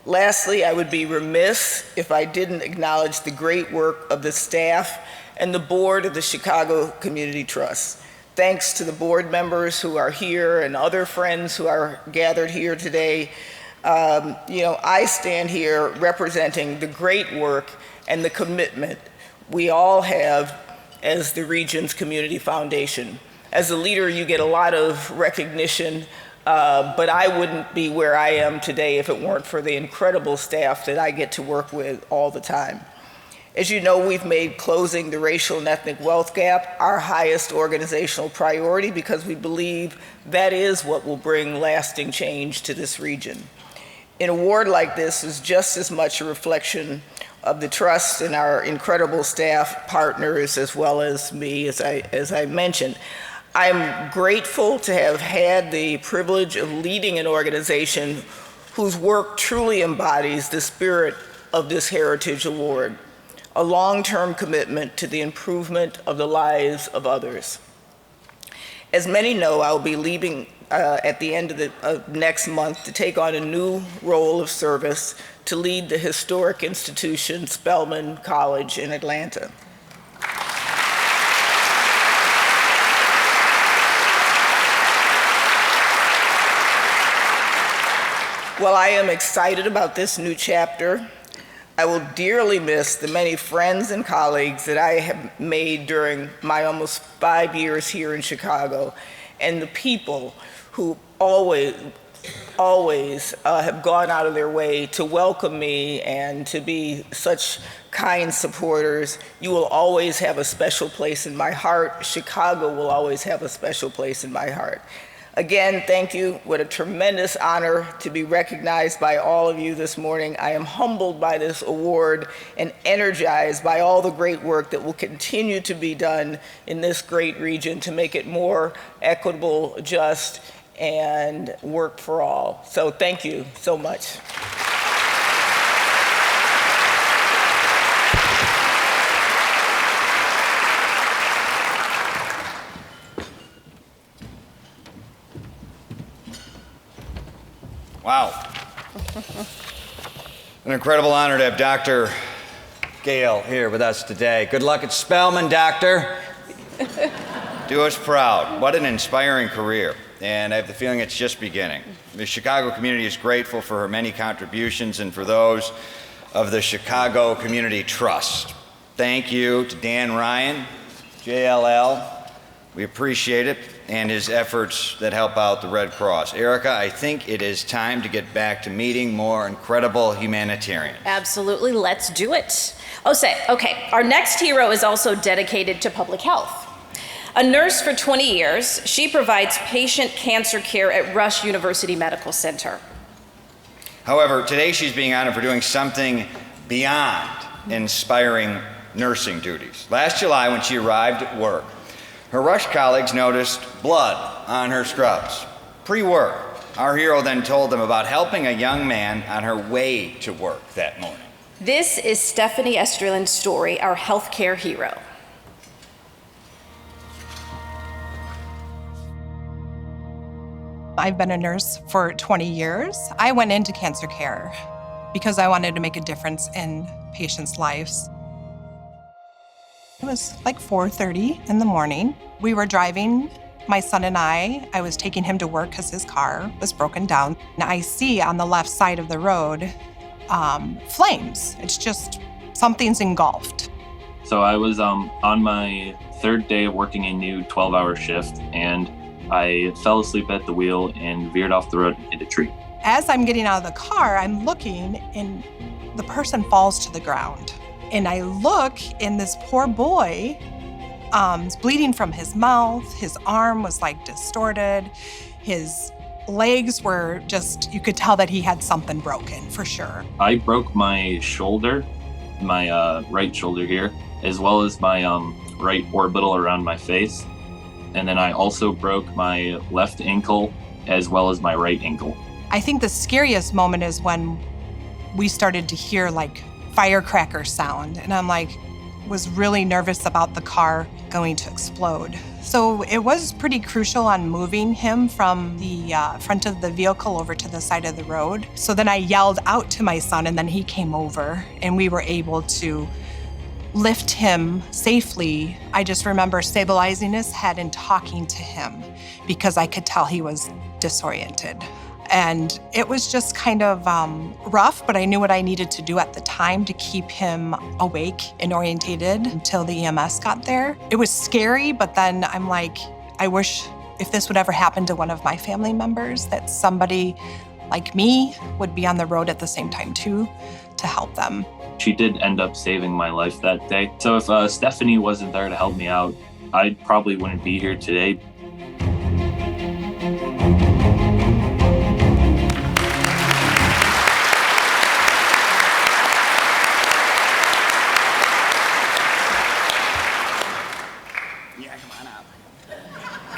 Lastly, I would be remiss if I didn't acknowledge the great work of the staff and the board of the Chicago Community Trust. Thanks to the board members who are here and other friends who are gathered here today. I stand here representing the great work and the commitment we all have as the region's community foundation. As a leader, you get a lot of recognition, but I wouldn't be where I am today if it weren't for the incredible staff that I get to work with all the time. As you know, we've made closing the racial and ethnic wealth gap our highest organizational priority because we believe that is what will bring lasting change to this region. An award like this is just as much a reflection of the trust in our incredible staff partners as well as me, as I mentioned. I'm grateful to have had the privilege of leading an organization whose work truly embodies the spirit of this Heritage Award, a long-term commitment to the improvement of the lives of others. As many know, I'll be leaving at the end of next month to take on a new role of service to lead the historic institution, Spelman College in Atlanta. While I am excited about this new chapter, I will dearly miss the many friends and colleagues that I have made during my almost 5 years here in Chicago, and the people who always have gone out of their way to welcome me and to be such kind supporters. You will always have a special place in my heart. Chicago will always have a special place in my heart. Again, thank you. What a tremendous honor to be recognized by all of you this morning. I am humbled by this award and energized by all the great work that will continue to be done in this great region to make it more equitable, just, and work for all. So thank you so much. Wow. An incredible honor to have Dr. Gale here with us today. Good luck at Spelman, Doctor. Do us proud. What an inspiring career. And I have the feeling it's just beginning. The Chicago community is grateful for her many contributions and for those of the Chicago Community Trust. Thank you to Dan Ryan, JLL. We appreciate it, and his efforts that help out the Red Cross. Erica, I think it is time to get back to meeting more incredible humanitarians. Absolutely, let's do it. Okay, our next hero is also dedicated to public health. A nurse for 20 years, she provides patient cancer care at Rush University Medical Center. However, today she's being honored for doing something beyond inspiring nursing duties. Last July, when she arrived at work, her Rush colleagues noticed blood on her scrubs. Pre-work, our hero then told them about helping a young man on her way to work that morning. This is Stephanie Esterland's story, our healthcare hero. I've been a nurse for 20 years. I went into cancer care because I wanted to make a difference in patients' lives. It was like 4:30 in the morning. We were driving, my son and I was taking him to work because his car was broken down. And I see on the left side of the road, flames. It's just, something's engulfed. So I was on my third day of working a new 12-hour shift, and I fell asleep at the wheel and veered off the road and hit a tree. As I'm getting out of the car, I'm looking and the person falls to the ground. And I look, and this poor boy is bleeding from his mouth. His arm was like distorted. His legs were just, you could tell that he had something broken for sure. I broke my shoulder, my right shoulder here, as well as my right orbital around my face. And then I also broke my left ankle as well as my right ankle. I think the scariest moment is when we started to hear like firecracker sound, and I'm like, was really nervous about the car going to explode. So it was pretty crucial on moving him from the front of the vehicle over to the side of the road. So then I yelled out to my son, and then he came over, and we were able to lift him safely. I just remember stabilizing his head and talking to him because I could tell he was disoriented. And it was just kind of rough, but I knew what I needed to do at the time to keep him awake and orientated until the EMS got there. It was scary, but then I'm like, I wish if this would ever happen to one of my family members, that somebody like me would be on the road at the same time too, to help them. She did end up saving my life that day. So if Stephanie wasn't there to help me out, I probably wouldn't be here today.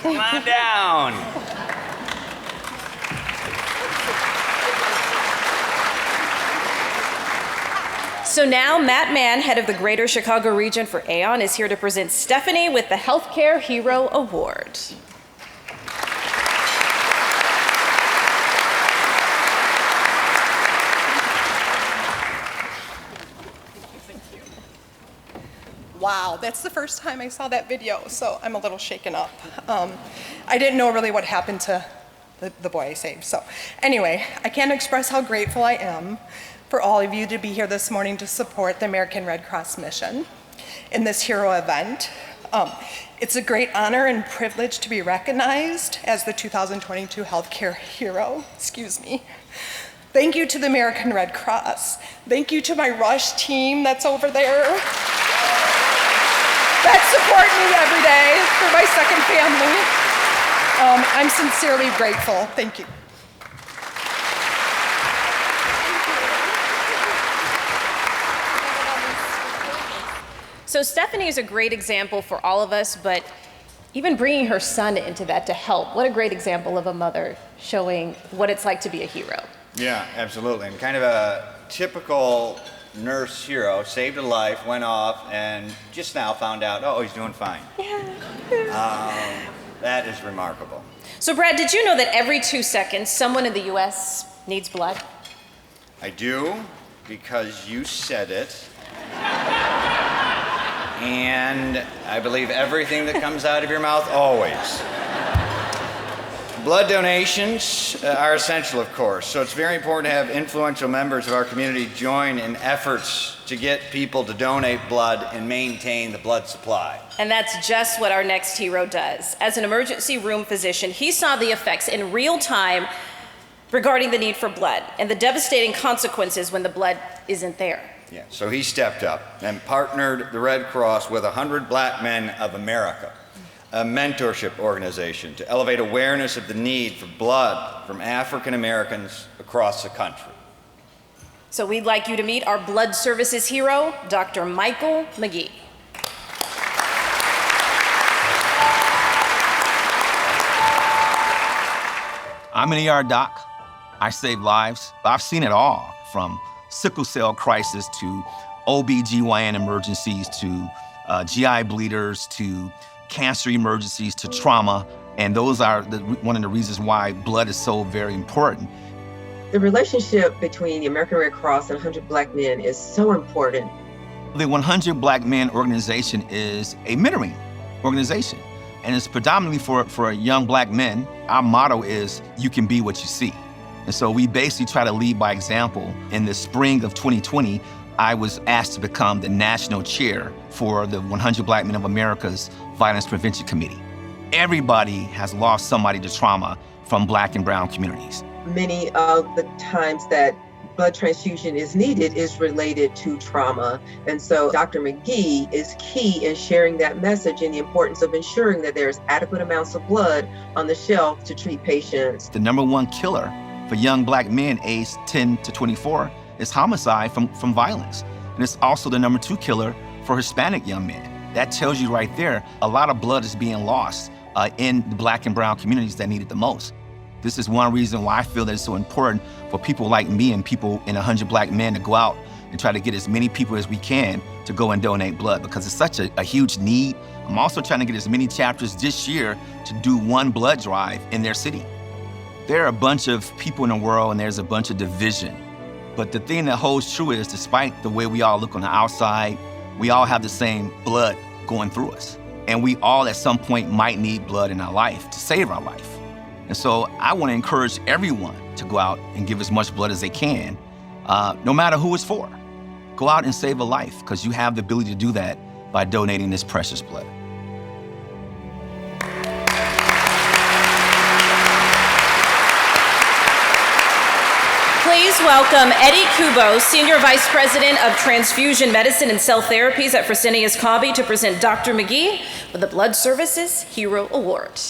Come on down. So now Matt Mann, head of the Greater Chicago region for AON, is here to present Stephanie with the Healthcare Hero Award. Wow, that's the first time I saw that video, so I'm a little shaken up. I didn't know really what happened to the boy I saved. So anyway, I can't express how grateful I am for all of you to be here this morning to support the American Red Cross mission in this hero event. It's a great honor and privilege to be recognized as the 2022 Healthcare Hero. Excuse me. Thank you to the American Red Cross. Thank you to my Rush team that's over there, that support me every day for my second family. I'm sincerely grateful. Thank you. So Stephanie is a great example for all of us, but even bringing her son into that to help, what a great example of a mother showing what it's like to be a hero. Yeah, absolutely. And kind of a typical nurse hero, saved a life, went off, and just now found out, oh, he's doing fine. Yeah. That is remarkable. So Brad, did you know that every 2 seconds, someone in the US needs blood? I do, because you said it. And I believe everything that comes out of your mouth always. Blood donations are essential, of course, so it's very important to have influential members of our community join in efforts to get people to donate blood and maintain the blood supply. And that's just what our next hero does. As an emergency room physician, he saw the effects in real time regarding the need for blood and the devastating consequences when the blood isn't there. Yeah, so he stepped up and partnered the Red Cross with 100 Black Men of America, a mentorship organization to elevate awareness of the need for blood from African Americans across the country. So we'd like you to meet our blood services hero, Dr. Michael McGee. I'm an ER doc. I save lives. I've seen it all, from sickle cell crisis to OB/GYN emergencies to GI bleeders to cancer emergencies to trauma, and those are one of the reasons why blood is so very important. The relationship between the American Red Cross and 100 Black Men is so important. The 100 Black Men organization is a mentoring organization, and it's predominantly for young Black men. Our motto is, you can be what you see. And so we basically try to lead by example. In the spring of 2020, I was asked to become the national chair for the 100 Black Men of America's Violence Prevention Committee. Everybody has lost somebody to trauma from Black and brown communities. Many of the times that blood transfusion is needed is related to trauma. And so Dr. McGee is key in sharing that message and the importance of ensuring that there's adequate amounts of blood on the shelf to treat patients. The #1 killer for young Black men aged 10 to 24 is homicide from violence. And it's also the #2 killer for Hispanic young men. That tells you right there, a lot of blood is being lost in the Black and brown communities that need it the most. This is one reason why I feel that it's so important for people like me and people in 100 Black Men to go out and try to get as many people as we can to go and donate blood, because it's such a huge need. I'm also trying to get as many chapters this year to do one blood drive in their city. There are a bunch of people in the world and there's a bunch of division. But the thing that holds true is, despite the way we all look on the outside, we all have the same blood going through us. And we all at some point might need blood in our life to save our life. And so I want to encourage everyone to go out and give as much blood as they can, no matter who it's for. Go out and save a life, because you have the ability to do that by donating this precious blood. Please welcome Eddie Kubo, Senior Vice President of Transfusion Medicine and Cell Therapies at Fresenius Kabi, to present Dr. McGee with the Blood Services Hero Award.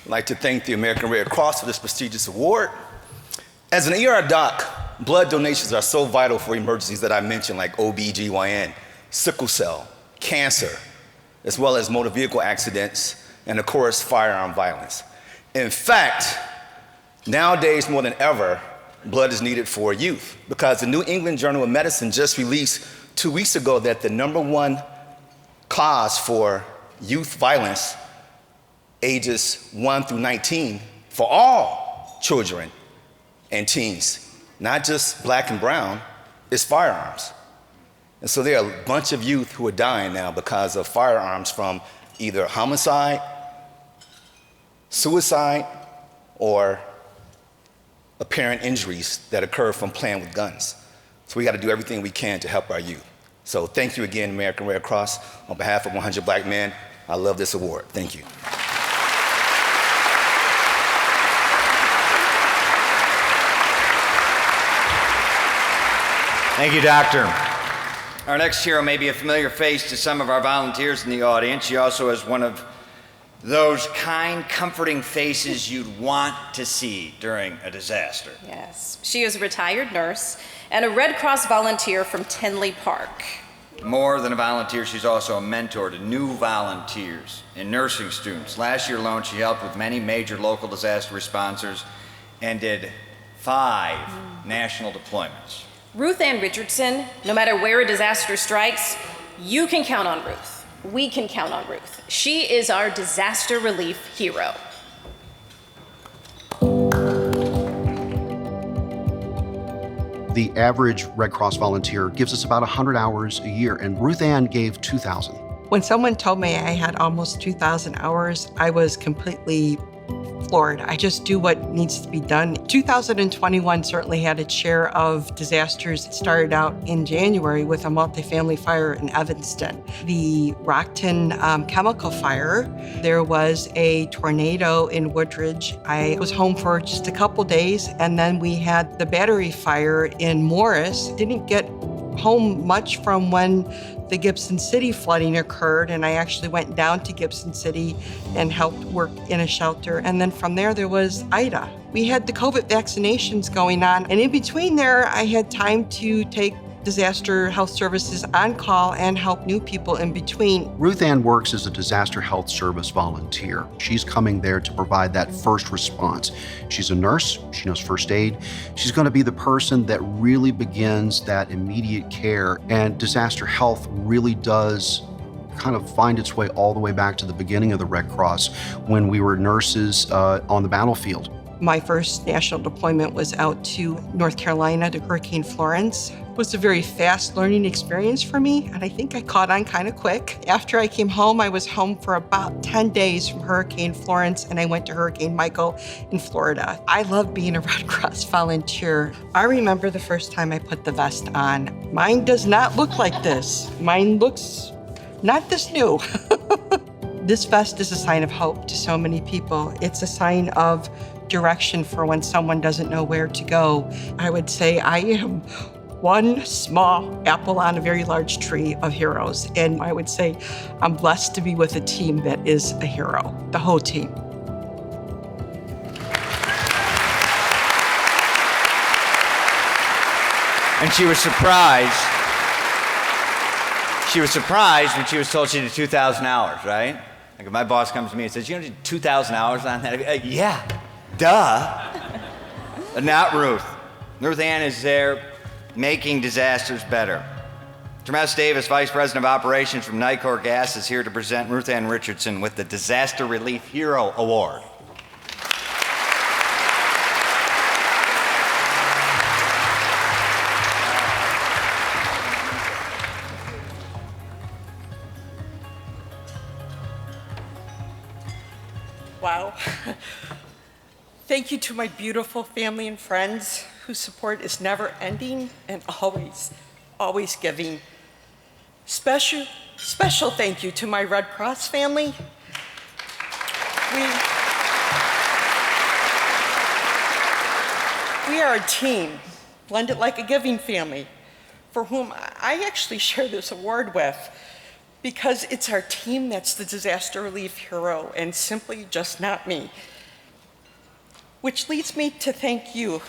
I'd like to thank the American Red Cross for this prestigious award. As an ER doc, blood donations are so vital for emergencies that I mentioned, like OB/GYN, sickle cell, cancer, as well as motor vehicle accidents, and of course, firearm violence. In fact, nowadays more than ever, blood is needed for youth, because the New England Journal of Medicine just released 2 weeks ago that the #1 cause for youth violence, ages 1 through 19, for all children and teens, not just Black and brown, is firearms. And so there are a bunch of youth who are dying now because of firearms, from either homicide, suicide, or apparent injuries that occur from playing with guns. So we got to do everything we can to help our youth. So thank you again, American Red Cross. On behalf of 100 Black Men, I love this award. Thank you. Thank you, Doctor. Our next hero may be a familiar face to some of our volunteers in the audience. She also is one of those kind, comforting faces you'd want to see during a disaster. Yes, she is a retired nurse and a Red Cross volunteer from Tinley Park. More than a volunteer, she's also a mentor to new volunteers and nursing students. Last year alone, she helped with many major local disaster responders and did 5 national deployments. Ruth Ann Richardson, no matter where a disaster strikes, you can count on Ruth. We can count on Ruth. She is our disaster relief hero. The average Red Cross volunteer gives us about 100 hours a year, and Ruth Ann gave 2,000. When someone told me I had almost 2,000 hours, I was completely floored. I just do what needs to be done. 2021 certainly had its share of disasters. It started out in January with a multifamily fire in Evanston. The Rockton chemical fire. There was a tornado in Woodridge. I was home for just a couple days, and then we had the battery fire in Morris. Didn't get home much from when the Gibson City flooding occurred, and I actually went down to Gibson City and helped work in a shelter. And then from there was Ida. We had the COVID vaccinations going on, and in between there, I had time to take disaster health services on call and help new people in between. Ruth Ann works as a disaster health service volunteer. She's coming there to provide that first response. She's a nurse, she knows first aid. She's going to be the person that really begins that immediate care, and disaster health really does kind of find its way all the way back to the beginning of the Red Cross when we were nurses on the battlefield. My first national deployment was out to North Carolina to Hurricane Florence. It was a very fast learning experience for me, and I think I caught on kind of quick. After I came home, I was home for about 10 days from Hurricane Florence, and I went to Hurricane Michael in Florida. I love being a Red Cross volunteer. I remember the first time I put the vest on. Mine does not look like this. Mine looks not this new. This vest is a sign of hope to so many people. It's a sign of direction for when someone doesn't know where to go. I would say I am one small apple on a very large tree of heroes. And I would say I'm blessed to be with a team that is a hero, the whole team. And she was surprised. She was surprised when she was told she did 2,000 hours, right? Like if my boss comes to me and says, you did 2,000 hours on that? I'd be like, yeah, duh. But not Ruth. Ruth Ann is there making disasters better. Termes Davis, Vice President of Operations from Nicor Gas, is here to present Ruth Ann Richardson with the Disaster Relief Hero Award. Wow. Thank you to my beautiful family and friends whose support is never ending and always giving. Special thank you to my Red Cross family. We are a team, blended like a giving family, for whom I actually share this award with, because it's our team that's the disaster relief hero and simply just not me. Which leads me to thank you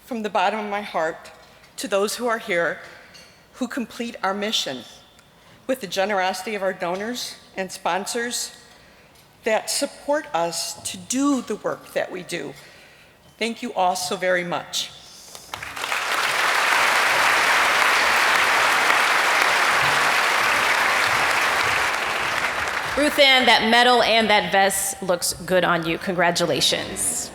from the bottom of my heart to those who are here who complete our mission with the generosity of our donors and sponsors that support us to do the work that we do. Thank you all so very much. Ruth Ann, that medal and that vest looks good on you. Congratulations.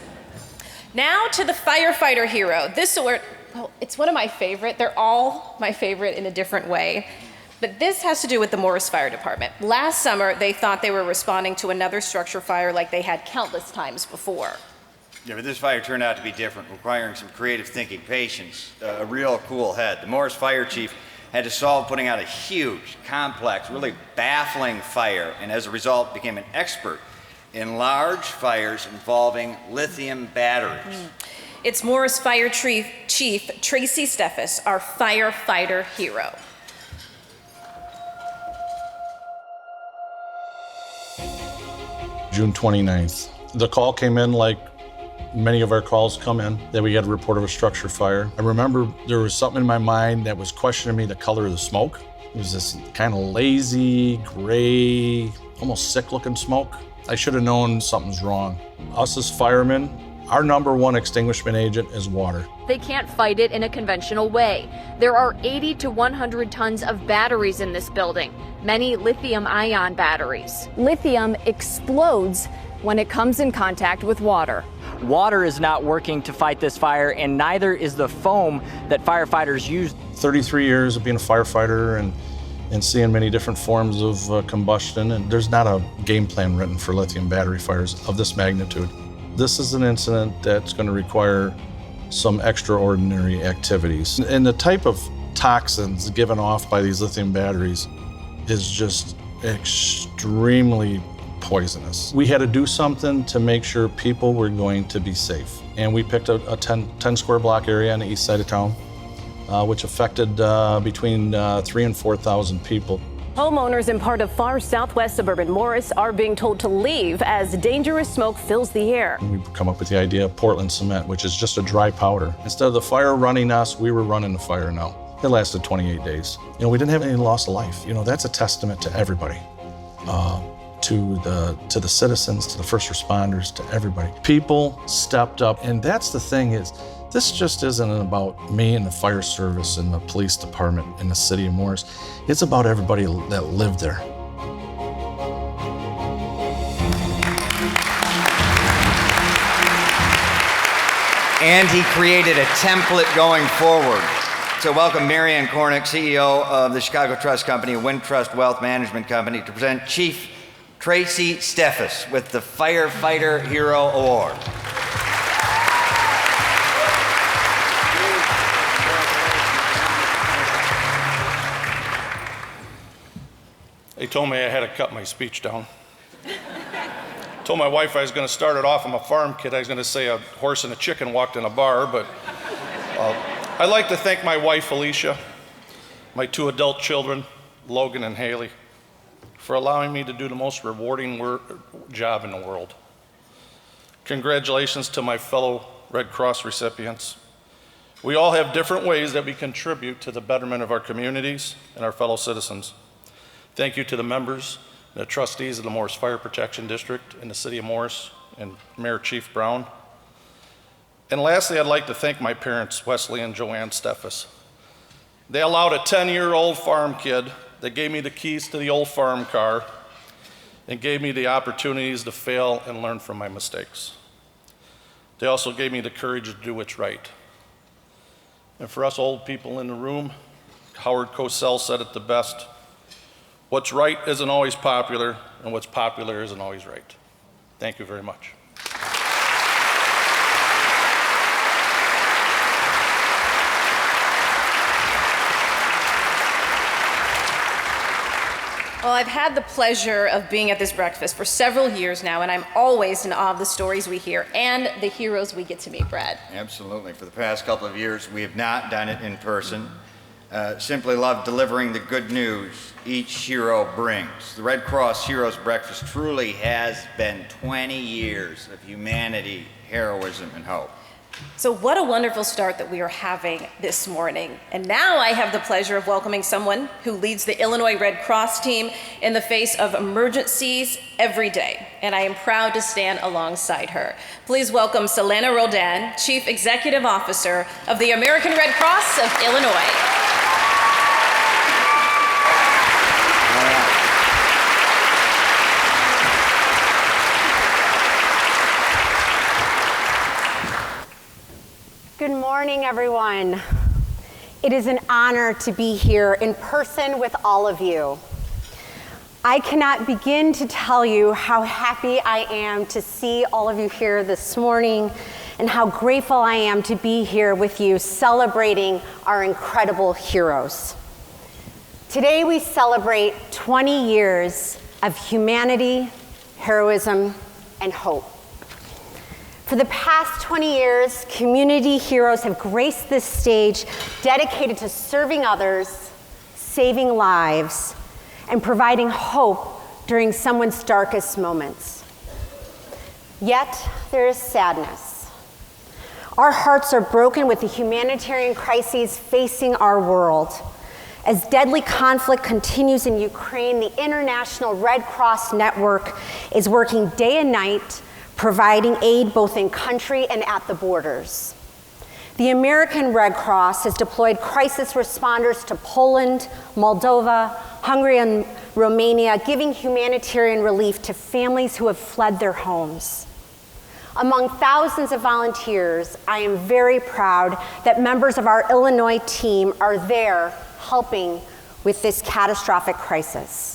Now to the firefighter hero. This award, well, it's one of my favorite. They're all my favorite in a different way. But this has to do with the Morris Fire Department. Last summer, they thought they were responding to another structure fire like they had countless times before. Yeah, but this fire turned out to be different, requiring some creative thinking, patience, a real cool head. The Morris fire chief had to solve putting out a huge, complex, really baffling fire, and as a result became an expert in large fires involving lithium batteries. It's Morris Fire Chief Tracy Steffes, our firefighter hero. June 29th. The call came in like many of our calls come in, that we had a report of a structure fire. I remember there was something in my mind that was questioning me the color of the smoke. It was this kind of lazy, gray, almost sick-looking smoke. I should have known something's wrong. Us as firemen, our number one extinguishment agent is water. They can't fight it in a conventional way. There are 80 to 100 tons of batteries in this building, many lithium-ion batteries. Lithium explodes when it comes in contact with water. Water is not working to fight this fire, and neither is the foam that firefighters use. 33 years of being a firefighter and seeing many different forms of combustion, and there's not a game plan written for lithium battery fires of this magnitude. This is an incident that's going to require some extraordinary activities. And the type of toxins given off by these lithium batteries is just extremely poisonous. We had to do something to make sure people were going to be safe. And we picked a 10 square block area on the east side of town, which affected between 3,000 and 4,000 people. Homeowners in part of far southwest suburban Morris are being told to leave as dangerous smoke fills the air. We've come up with the idea of Portland cement, which is just a dry powder. Instead of the fire running us, we were running the fire now. It lasted 28 days. We didn't have any loss of life. That's a testament to everybody. To the citizens, to the first responders, to everybody. People stepped up, and that's the thing is, this just isn't about me and the fire service and the police department in the city of Morris. It's about everybody that lived there. And he created a template going forward. So welcome Marianne Cornick, CEO of the Chicago Trust Company, Wintrust Wealth Management Company, to present Chief Tracy Steffes with the Firefighter Hero Award. They told me I had to cut my speech down. Told my wife I was going to start it off. I'm a farm kid. I was going to say a horse and a chicken walked in a bar, but I'd like to thank my wife, Alicia, my 2 adult children, Logan and Haley, for allowing me to do the most rewarding job in the world. Congratulations to my fellow Red Cross recipients. We all have different ways that we contribute to the betterment of our communities and our fellow citizens. Thank you to the members and the trustees of the Morris Fire Protection District in the City of Morris and Mayor Chief Brown. And lastly, I'd like to thank my parents, Wesley and Joanne Steffes. They allowed a 10-year-old farm kid that gave me the keys to the old farm car and gave me the opportunities to fail and learn from my mistakes. They also gave me the courage to do what's right. And for us old people in the room, Howard Cosell said it the best: what's right isn't always popular, and what's popular isn't always right. Thank you very much. Well, I've had the pleasure of being at this breakfast for several years now, and I'm always in awe of the stories we hear and the heroes we get to meet, Brad. Absolutely. For the past couple of years, we have not done it in person. Simply love delivering the good news each hero brings. The Red Cross Heroes Breakfast truly has been 20 years of humanity, heroism, and hope. So what a wonderful start that we are having this morning. And now I have the pleasure of welcoming someone who leads the Illinois Red Cross team in the face of emergencies every day. And I am proud to stand alongside her. Please welcome Selena Roldan, Chief Executive Officer of the American Red Cross of Illinois. Good morning, everyone. It is an honor to be here in person with all of you. I cannot begin to tell you how happy I am to see all of you here this morning and how grateful I am to be here with you celebrating our incredible heroes. Today we celebrate 20 years of humanity, heroism, and hope. For the past 20 years, community heroes have graced this stage dedicated to serving others, saving lives, and providing hope during someone's darkest moments. Yet, there is sadness. Our hearts are broken with the humanitarian crises facing our world. As deadly conflict continues in Ukraine, the International Red Cross Network is working day and night, providing aid both in country and at the borders. The American Red Cross has deployed crisis responders to Poland, Moldova, Hungary, and Romania, giving humanitarian relief to families who have fled their homes. Among thousands of volunteers, I am very proud that members of our Illinois team are there helping with this catastrophic crisis.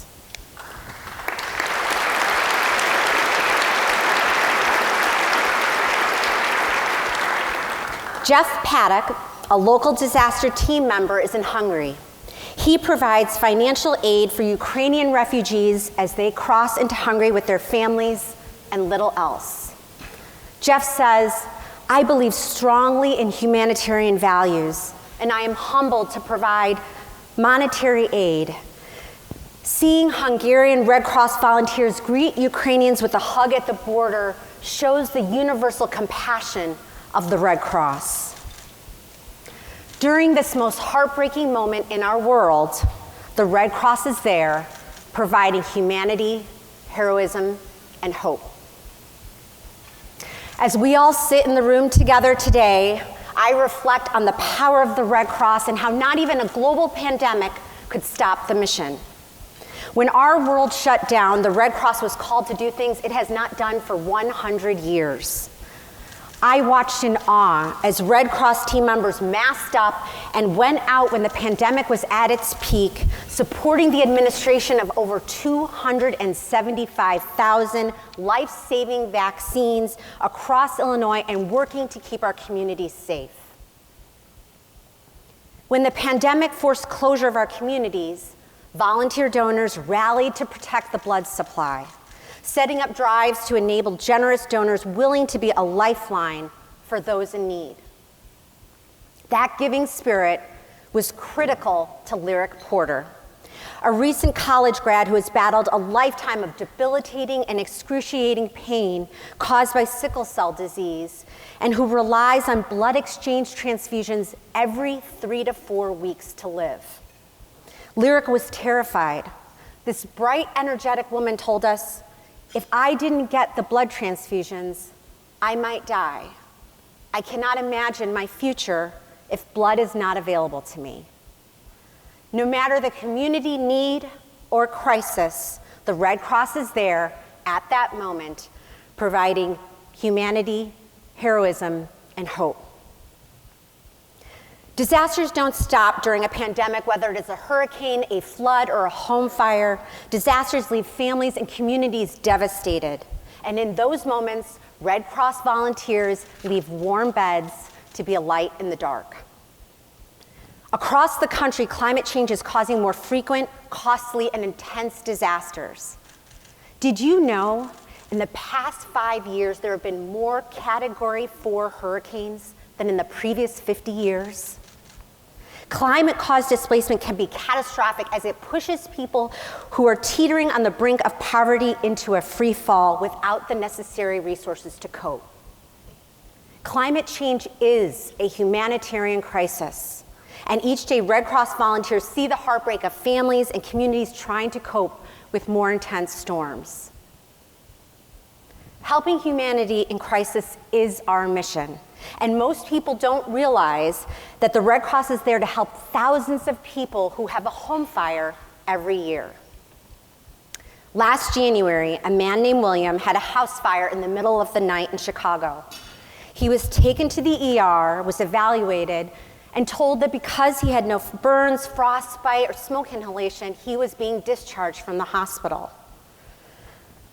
Jeff Paddock, a local disaster team member, is in Hungary. He provides financial aid for Ukrainian refugees as they cross into Hungary with their families and little else. Jeff says, "I believe strongly in humanitarian values, and I am humbled to provide monetary aid. Seeing Hungarian Red Cross volunteers greet Ukrainians with a hug at the border shows the universal compassion of the Red Cross." During this most heartbreaking moment in our world, the Red Cross is there, providing humanity, heroism, and hope. As we all sit in the room together today, I reflect on the power of the Red Cross and how not even a global pandemic could stop the mission. When our world shut down, the Red Cross was called to do things it has not done for 100 years. I watched in awe as Red Cross team members masked up and went out when the pandemic was at its peak, supporting the administration of over 275,000 life-saving vaccines across Illinois and working to keep our communities safe. When the pandemic forced closure of our communities, volunteer donors rallied to protect the blood supply, setting up drives to enable generous donors willing to be a lifeline for those in need. That giving spirit was critical to Lyric Porter. a recent college grad who has battled a lifetime of debilitating and excruciating pain caused by sickle cell disease, and who relies on blood exchange transfusions every 3 to 4 weeks to live. Lyrica was terrified. This bright, energetic woman told us, "If I didn't get the blood transfusions, I might die. I cannot imagine my future if blood is not available to me." No matter the community need or crisis, the Red Cross is there at that moment, providing humanity, heroism, and hope. Disasters don't stop during a pandemic, whether it is a hurricane, a flood, or a home fire. Disasters leave families and communities devastated. And in those moments, Red Cross volunteers leave warm beds to be a light in the dark. Across the country, climate change is causing more frequent, costly, and intense disasters. Did you know in the past 5 years there have been more Category 4 hurricanes than in the previous 50 years? Climate-caused displacement can be catastrophic as it pushes people who are teetering on the brink of poverty into a free fall without the necessary resources to cope. Climate change is a humanitarian crisis, and each day Red Cross volunteers see the heartbreak of families and communities trying to cope with more intense storms. Helping humanity in crisis is our mission. And most people don't realize that the Red Cross is there to help thousands of people who have a home fire every year. Last January, a man named William had a house fire in the middle of the night in Chicago. He was taken to the ER, was evaluated, and told that because he had no burns, frostbite, or smoke inhalation, he was being discharged from the hospital.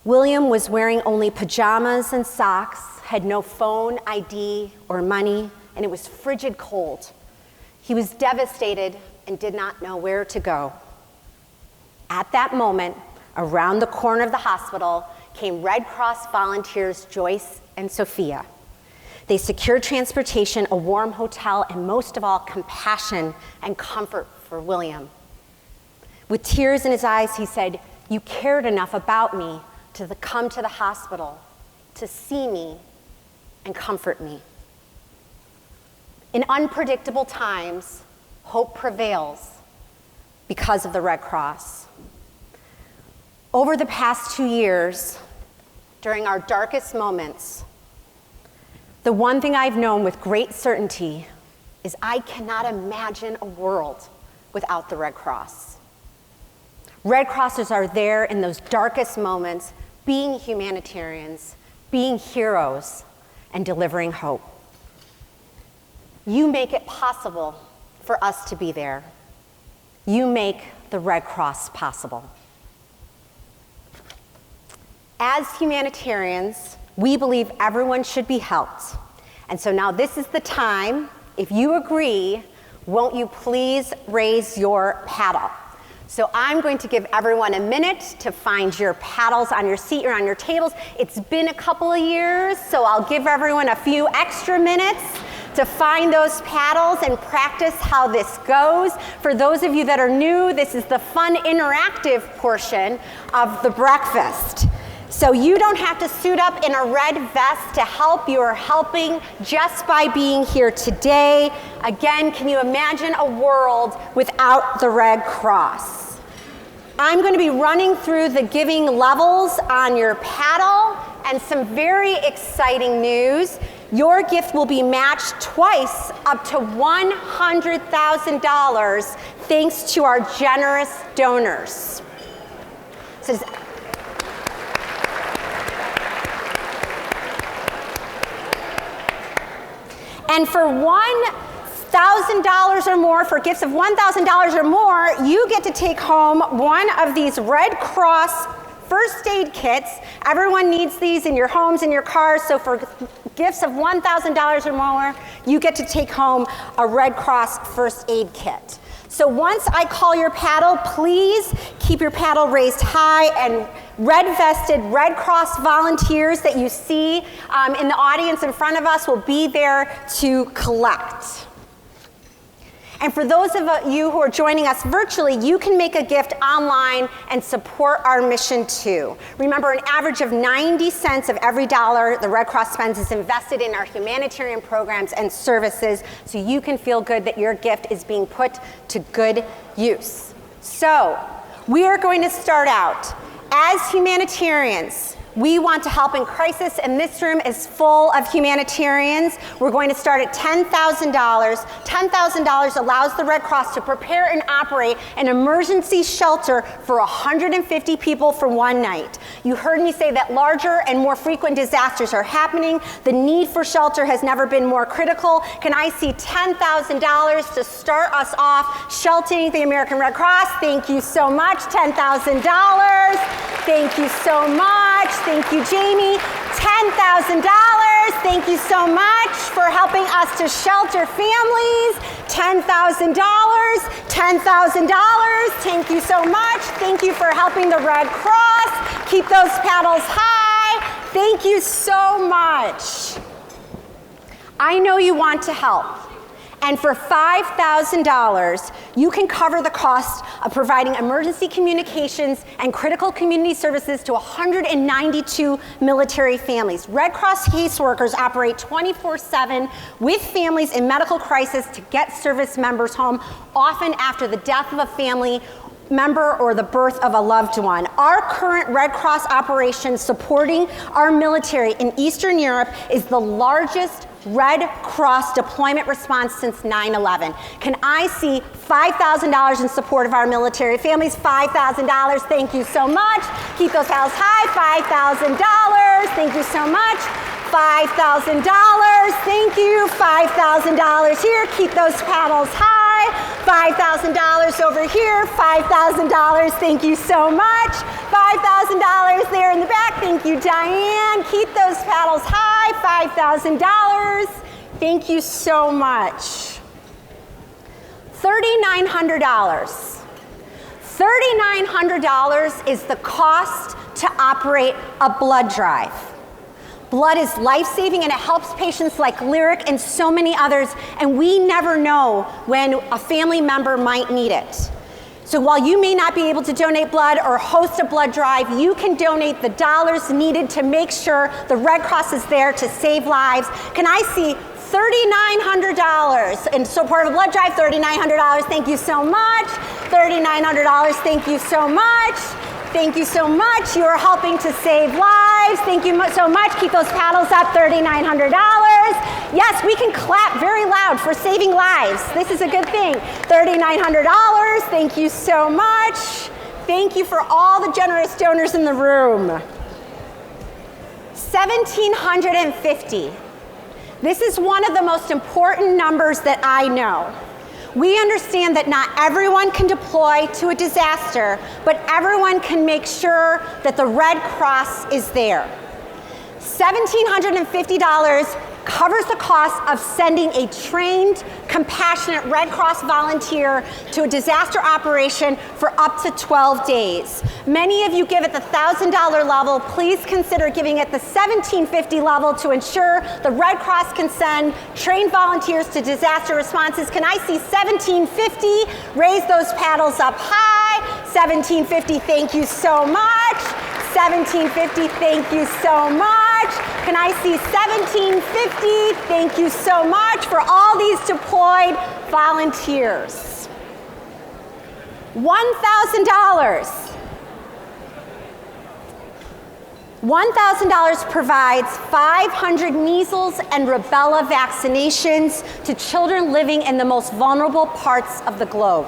William was wearing only pajamas and socks, had no phone, ID, or money, and it was frigid cold. He was devastated and did not know where to go. At that moment, around the corner of the hospital came Red Cross volunteers Joyce and Sophia. They secured transportation, a warm hotel, and most of all, compassion and comfort for William. With tears in his eyes, he said, "You cared enough about me to come to the hospital, to see me and comfort me." In unpredictable times, hope prevails because of the Red Cross. Over the past 2 years, during our darkest moments, the one thing I've known with great certainty is I cannot imagine a world without the Red Cross. Red Crossers are there in those darkest moments, being humanitarians, being heroes, and delivering hope. You make it possible for us to be there. You make the Red Cross possible. As humanitarians, we believe everyone should be helped. And so now this is the time, if you agree, won't you please raise your paddle? So I'm going to give everyone a minute to find your paddles on your seat or on your tables. It's been a couple of years, so I'll give everyone a few extra minutes to find those paddles and practice how this goes. For those of you that are new, this is the fun interactive portion of the breakfast. So you don't have to suit up in a red vest to help. You are helping just by being here today. Again, can you imagine a world without the Red Cross? I'm going to be running through the giving levels on your paddle, and some very exciting news. Your gift will be matched twice up to $100,000 thanks to our generous donors. So and for $1,000 or more, for gifts of $1,000 or more, you get to take home one of these Red Cross first aid kits. Everyone needs these in your homes, in your cars, so for gifts of $1,000 or more, you get to take home a Red Cross first aid kit. So once I call your paddle, please keep your paddle raised high, and red-vested Red Cross volunteers that you see in the audience in front of us will be there to collect. And for those of you who are joining us virtually, you can make a gift online and support our mission too. Remember, an average of 90 cents of every dollar the Red Cross spends is invested in our humanitarian programs and services, so you can feel good that your gift is being put to good use. So, we are going to start out. As humanitarians, we want to help in crisis, and this room is full of humanitarians. We're going to start at $10,000. $10,000 allows the Red Cross to prepare and operate an emergency shelter for 150 people for one night. You heard me say that larger and more frequent disasters are happening. The need for shelter has never been more critical. Can I see $10,000 to start us off sheltering the American Red Cross? Thank you so much. $10,000. Thank you so much. Thank you, Jamie. $10,000. Thank you so much for helping us to shelter families. $10,000. $10,000. Thank you so much. Thank you for helping the Red Cross. Keep those paddles high. Thank you so much. I know you want to help. And for $5,000, you can cover the cost of providing emergency communications and critical community services to 192 military families. Red Cross caseworkers operate 24/7 with families in medical crisis to get service members home, often after the death of a family member or the birth of a loved one. Our current Red Cross operation supporting our military in Eastern Europe is the largest Red Cross deployment response since 9/11. Can I see $5,000 in support of our military families? $5,000. Thank you so much. Keep those paddles high. $5,000. Thank you so much. $5,000. Thank you. $5,000 here. Keep those paddles high. $5,000 over here. $5,000. Thank you so much. $5,000 there in the back. Thank you, Diane. Keep those paddles high. $5,000. Thank you so much. $3,900. $3,900 is the cost to operate a blood drive. Blood is life-saving and it helps patients like Lyric and so many others, and we never know when a family member might need it. So while you may not be able to donate blood or host a blood drive, you can donate the dollars needed to make sure the Red Cross is there to save lives. Can I see $3,900 in support of a blood drive? $3,900. Thank you so much. $3,900. Thank you so much. Thank you so much. You are helping to save lives. Thank you so much. Keep those paddles up. $3,900. Yes, we can clap very loud for saving lives. This is a good thing. $3,900. Thank you so much. Thank you for all the generous donors in the room. $1,750. This is one of the most important numbers that I know. We understand that not everyone can deploy to a disaster, but everyone can make sure that the Red Cross is there. $1,750 covers the cost of sending a trained, compassionate Red Cross volunteer to a disaster operation for up to 12 days. Many of you give at the $1,000 level. Please consider giving at the $1,750 level to ensure the Red Cross can send trained volunteers to disaster responses. Can I see $1,750? Raise those paddles up high. $1,750, thank you so much. $1,750, thank you so much. Can I see $1,750? Thank you so much for all these deployed volunteers. $1,000. $1,000 provides 500 measles and rubella vaccinations to children living in the most vulnerable parts of the globe.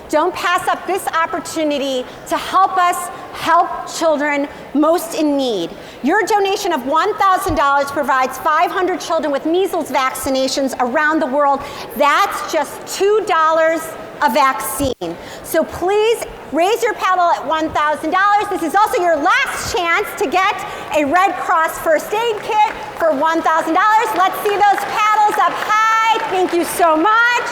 Don't pass up this opportunity to help us help children most in need. Your donation of $1,000 provides 500 children with measles vaccinations around the world. That's just $2 a vaccine. So please raise your paddle at $1,000. This is also your last chance to get a Red Cross first aid kit for $1,000. Let's see those paddles up high. Thank you so much.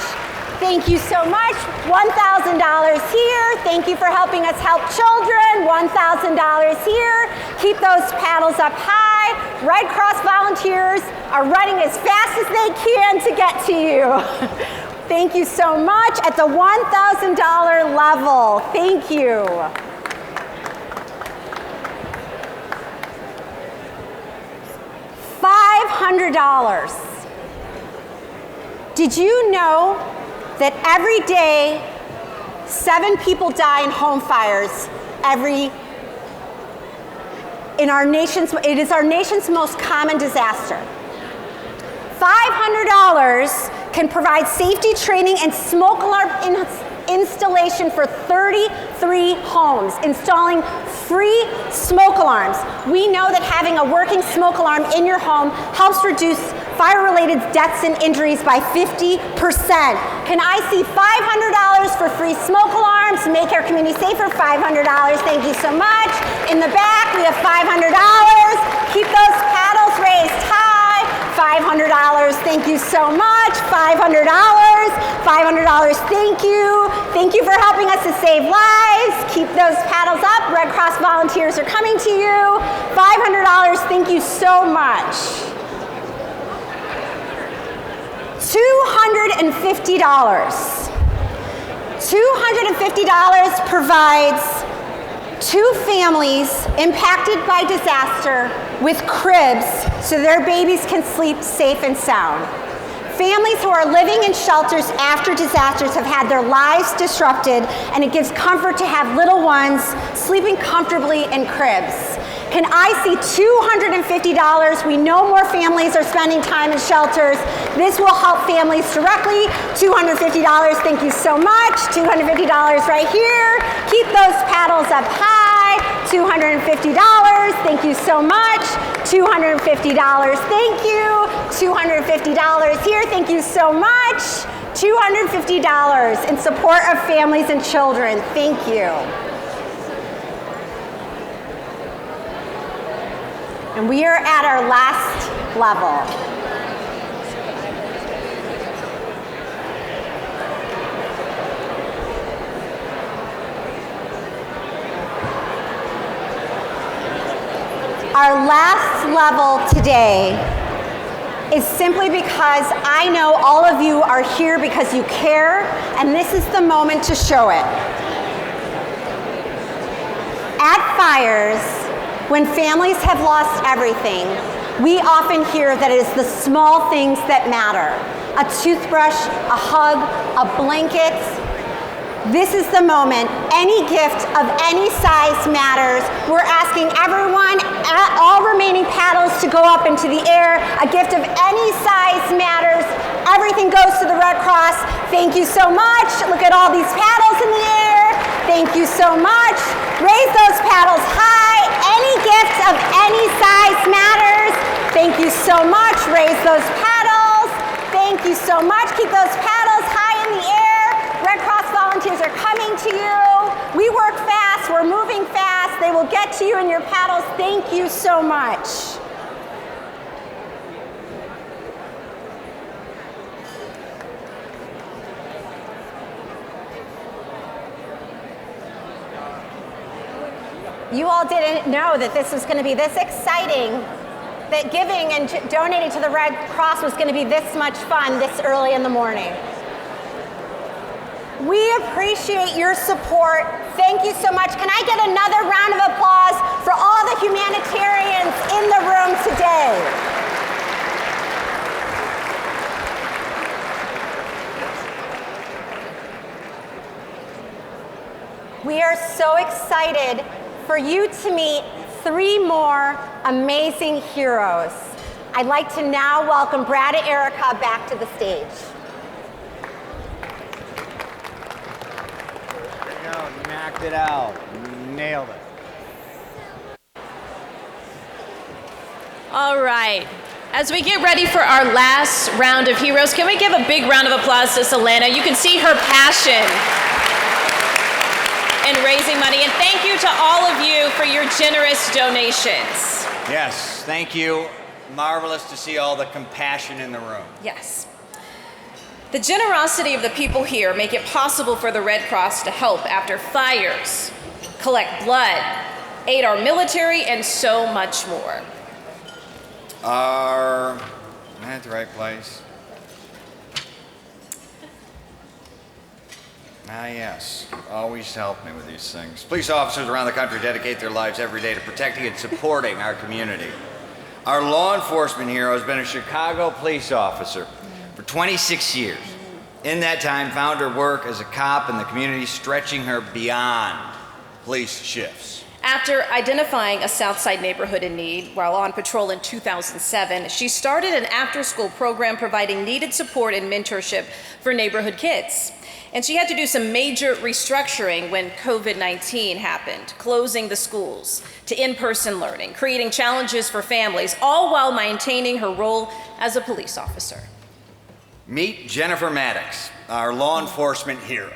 Thank you so much. $1,000 here. Thank you for helping us help children. $1,000 here. Keep those paddles up high. Red Cross volunteers are running as fast as they can to get to you. Thank you so much. At the $1,000 level, thank you. $500. Did you know that every day 7 people die in home fires it is our nation's most common disaster. $500 can provide safety training and smoke alarm installation for 33 homes, installing free smoke alarms. We know that having a working smoke alarm in your home helps reduce fire-related deaths and injuries by 50%. Can I see $500 for free smoke alarms? Make our community safer, $500. Thank you so much. In the back, we have $500. Keep those paddles raised high. $500. Thank you so much. $500. $500. Thank you. Thank you for helping us to save lives. Keep those paddles up. Red Cross volunteers are coming to you. $500. Thank you so much. $250. $250 provides 2 families impacted by disaster with cribs so their babies can sleep safe and sound. Families who are living in shelters after disasters have had their lives disrupted, and it gives comfort to have little ones sleeping comfortably in cribs. Can I see $250? We know more families are spending time in shelters. This will help families directly. $250, thank you so much. $250 right here. Keep those paddles up high. $250, thank you so much. $250, thank you. $250 here, thank you so much. $250 in support of families and children, thank you. And we are at our last level. Our last level today is simply because I know all of you are here because you care, and this is the moment to show it. At fires, when families have lost everything, we often hear that it is the small things that matter. A toothbrush, a hug, a blanket. This is the moment. Any gift of any size matters. We're asking everyone, all remaining paddles, to go up into the air. A gift of any size matters. Everything goes to the Red Cross. Thank you so much. Look at all these paddles in the air. Thank you so much. Raise those paddles high. Any gift of any size matters. Thank you so much. Raise those paddles. Thank you so much. Keep those paddles high in the air. Red Cross volunteers are coming to you. We work fast. We're moving fast. They will get to you in your paddles. Thank you so much. You all didn't know that this was going to be this exciting, that giving and donating to the Red Cross was going to be this much fun this early in the morning. We appreciate your support. Thank you so much. Can I get another round of applause for all the humanitarians in the room today? We are so excited for you to meet 3 more amazing heroes. I'd like to now welcome Brad and Erica back to the stage. There you go, you knocked it out. You nailed it. All right. As we get ready for our last round of heroes, can we give a big round of applause to Selena? You can see her passion in raising money. And thank you to all of you for your generous donations. Yes, thank you. Marvelous to see all the compassion in the room. Yes. The generosity of the people here make it possible for the Red Cross to help after fires, collect blood, aid our military, and so much more. Am I at the right place? Ah, yes. Always help me with these things. Police officers around the country dedicate their lives every day to protecting and supporting our community. Our law enforcement hero has been a Chicago police officer for 26 years. In that time, found her work as a cop in the community stretching her beyond police shifts. After identifying a Southside neighborhood in need while on patrol in 2007, she started an after-school program providing needed support and mentorship for neighborhood kids. And she had to do some major restructuring when COVID-19 happened, closing the schools to in-person learning, creating challenges for families, all while maintaining her role as a police officer. Meet Jennifer Maddox, our law enforcement hero.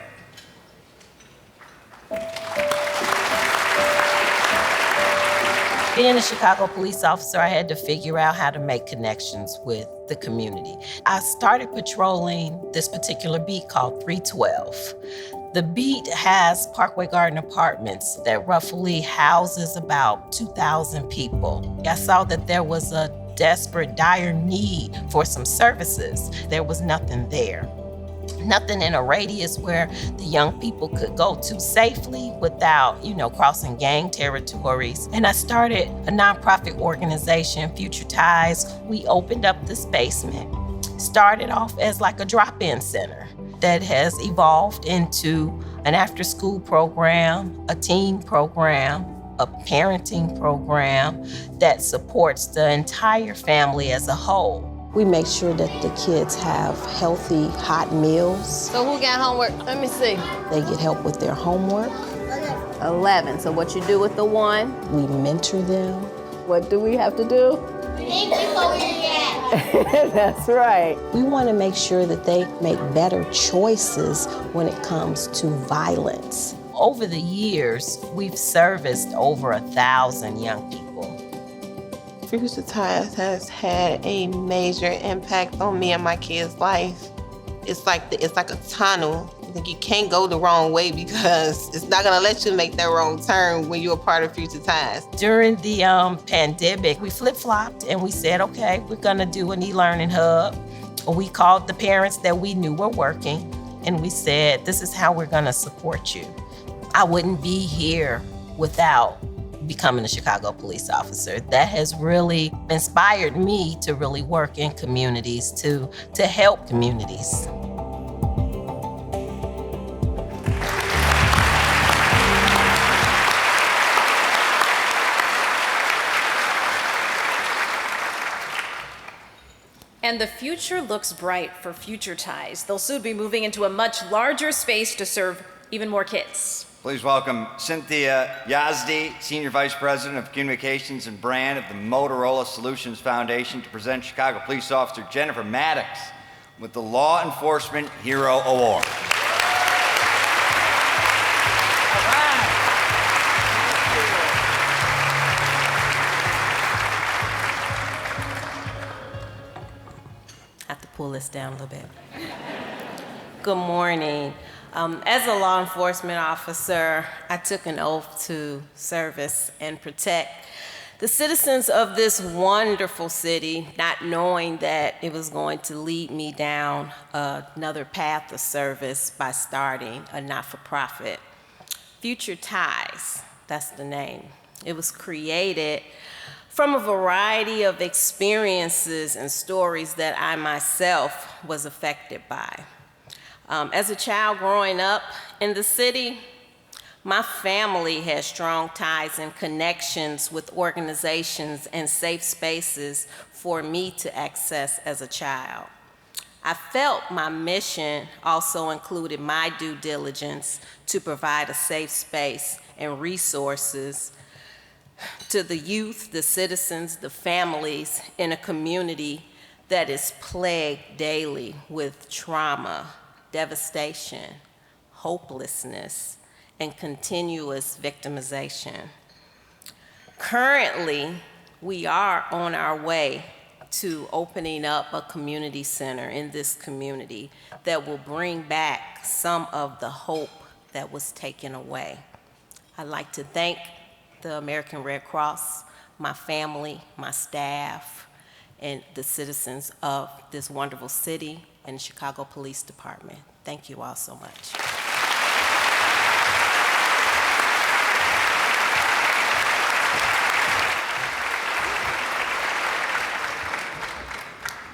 Being a Chicago police officer, I had to figure out how to make connections with the community. I started patrolling this particular beat called 312. The beat has Parkway Garden Apartments that roughly houses about 2,000 people. I saw that there was a desperate, dire need for some services. There was nothing there. Nothing in a radius where the young people could go to safely without, crossing gang territories. And I started a nonprofit organization, Future Ties. We opened up this basement. Started off as like a drop-in center that has evolved into an after-school program, a teen program, a parenting program that supports the entire family as a whole. We make sure that the kids have healthy, hot meals. So who got homework? Let me see. They get help with their homework. 11. So what you do with the 1? We mentor them. What do we have to do? Think before we react. That's right. We want to make sure that they make better choices when it comes to violence. Over the years, we've serviced over 1,000 young people. Future Ties has had a major impact on me and my kids' life. It's like a tunnel. Like you can't go the wrong way because it's not gonna let you make that wrong turn when you're a part of Future Ties. During the pandemic, we flip-flopped and we said, okay, we're gonna do an e-learning hub. We called the parents that we knew were working and we said, this is how we're gonna support you. I wouldn't be here without becoming a Chicago police officer. That has really inspired me to really work in communities, to help communities. And the future looks bright for Future Ties. They'll soon be moving into a much larger space to serve even more kids. Please welcome Cynthia Yazdi, Senior Vice President of Communications and Brand of the Motorola Solutions Foundation, to present Chicago Police Officer Jennifer Maddox with the Law Enforcement Hero Award. Have to pull this down a little bit. Good morning. As a law enforcement officer, I took an oath to service and protect the citizens of this wonderful city, not knowing that it was going to lead me down another path of service by starting a not-for-profit. Future Ties, that's the name. It was created from a variety of experiences and stories that I myself was affected by. As a child growing up in the city, my family had strong ties and connections with organizations and safe spaces for me to access as a child. I felt my mission also included my due diligence to provide a safe space and resources to the youth, the citizens, the families in a community that is plagued daily with trauma, devastation, hopelessness, and continuous victimization. Currently, we are on our way to opening up a community center in this community that will bring back some of the hope that was taken away. I'd like to thank the American Red Cross, my family, my staff, and the citizens of this wonderful city and Chicago Police Department. Thank you all so much.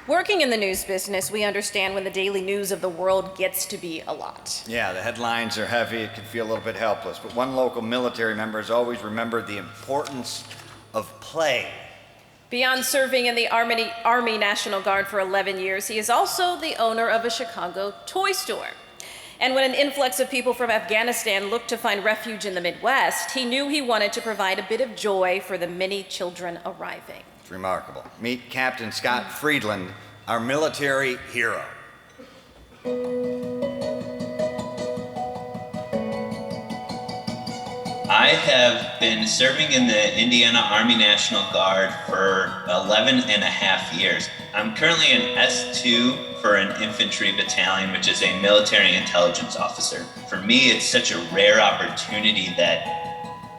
Working in the news business, we understand when the daily news of the world gets to be a lot. Yeah, the headlines are heavy. It can feel a little bit helpless. But one local military member has always remembered the importance of play. Beyond serving in the Army National Guard for 11 years, he is also the owner of a Chicago toy store. And when an influx of people from Afghanistan looked to find refuge in the Midwest, he knew he wanted to provide a bit of joy for the many children arriving. It's remarkable. Meet Captain Scott Friedland, our military hero. I have been serving in the Indiana Army National Guard for 11 and a half years. I'm currently an S2 for an infantry battalion, which is a military intelligence officer. For me, it's such a rare opportunity that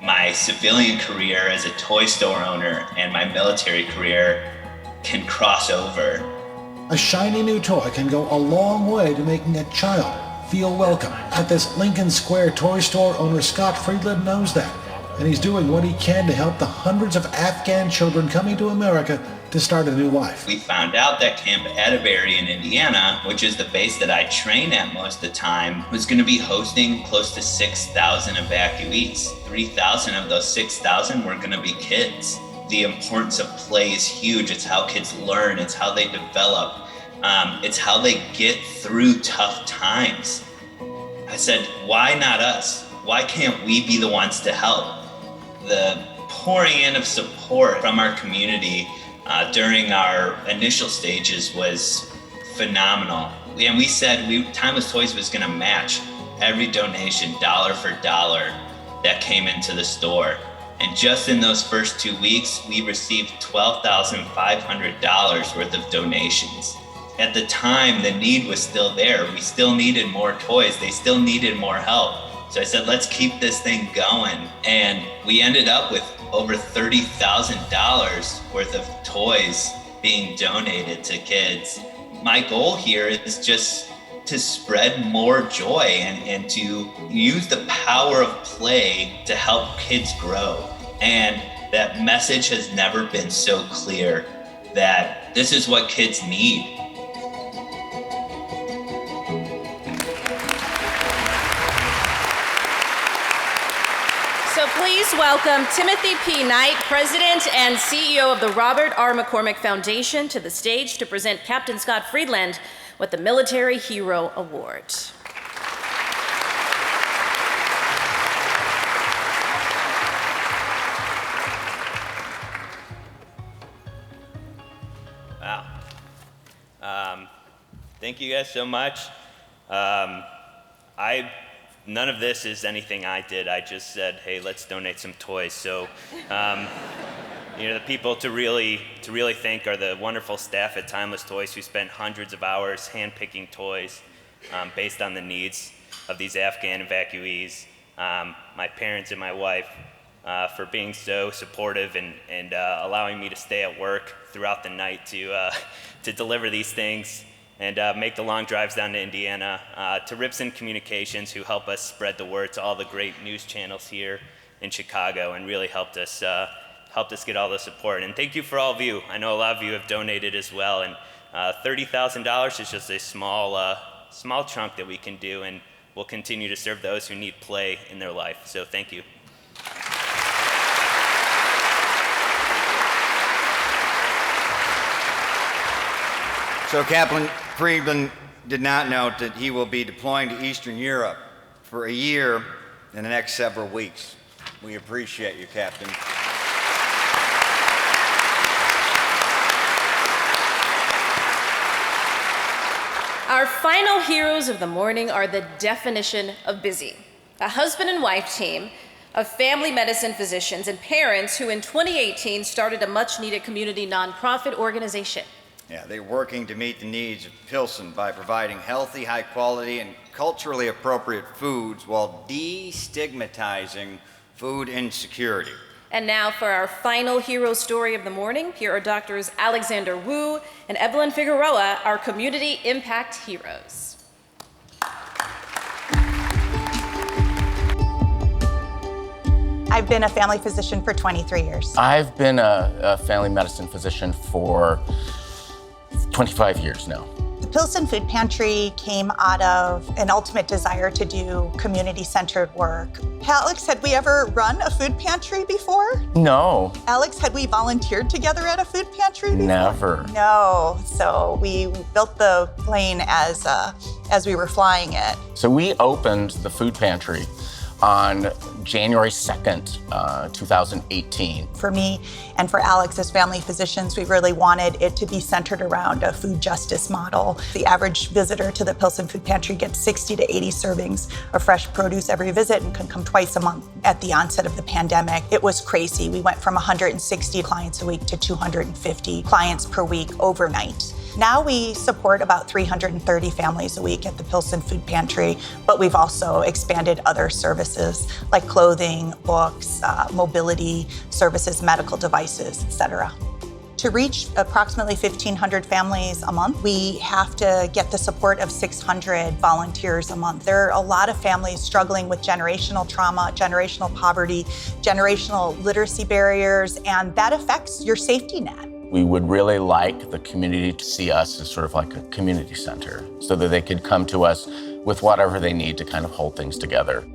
my civilian career as a toy store owner and my military career can cross over. A shiny new toy can go a long way to making a child feel welcome. At this Lincoln Square toy store, owner Scott Friedland knows that, and he's doing what he can to help the hundreds of Afghan children coming to America to start a new life. We found out that Camp Atterbury in Indiana, which is the base that I train at most of the time, was going to be hosting close to 6,000 evacuees. 3,000 of those 6,000 were going to be kids. The importance of play is huge. It's how kids learn. It's how they develop. It's how they get through tough times. I said, why not us? Why can't we be the ones to help? The pouring in of support from our community during our initial stages was phenomenal. And we said Timeless Toys was going to match every donation dollar for dollar that came into the store. And just in those first 2 weeks, we received $12,500 worth of donations. At the time, the need was still there. We still needed more toys. They still needed more help. So I said, let's keep this thing going. And we ended up with over $30,000 worth of toys being donated to kids. My goal here is just to spread more joy and to use the power of play to help kids grow. And that message has never been so clear that this is what kids need. So please welcome Timothy P. Knight, President and CEO of the Robert R. McCormick Foundation, to the stage to present Captain Scott Friedland with the Military Hero Award. Wow. Thank you guys so much. None of this is anything I did. I just said, hey, let's donate some toys. So, the people to really thank are the wonderful staff at Timeless Toys who spent hundreds of hours hand-picking toys based on the needs of these Afghan evacuees. My parents and my wife for being so supportive and allowing me to stay at work throughout the night to deliver these things and make the long drives down to Indiana, to Ripson Communications, who help us spread the word to all the great news channels here in Chicago and really helped us get all the support. And thank you for all of you. I know a lot of you have donated as well, and $30,000 is just a small chunk that we can do, and we'll continue to serve those who need play in their life. So thank you. So Captain Friedland did not note that he will be deploying to Eastern Europe for a year in the next several weeks. We appreciate you, Captain. Our final heroes of the morning are the definition of busy. A husband and wife team of family medicine physicians and parents who in 2018 started a much-needed community nonprofit organization. Yeah, they're working to meet the needs of Pilsen by providing healthy, high-quality, and culturally appropriate foods while destigmatizing food insecurity. And now for our final hero story of the morning, here are Doctors Alexander Wu and Evelyn Figueroa, our community impact heroes. I've been a family physician for 23 years. I've been a family medicine physician for 25 years now. The Pilsen Food Pantry came out of an ultimate desire to do community-centered work. Alex, had we ever run a food pantry before? No, Alex, had we volunteered together at a food pantry before? never. No, so we built the plane as we were flying it. So we opened the food pantry on January 2nd, 2018. For me and for Alex as family physicians, we really wanted it to be centered around a food justice model. The average visitor to the Pilsen Food Pantry gets 60 to 80 servings of fresh produce every visit and can come twice a month. At the onset of the pandemic, it was crazy. We went from 160 clients a week to 250 clients per week overnight. Now we support about 330 families a week at the Pilsen Food Pantry, but we've also expanded other services like clothing, books, mobility services, medical devices, etc. To reach approximately 1,500 families a month, we have to get the support of 600 volunteers a month. There are a lot of families struggling with generational trauma, generational poverty, generational literacy barriers, and that affects your safety net. We would really like the community to see us as sort of like a community center so that they could come to us with whatever they need to kind of hold things together.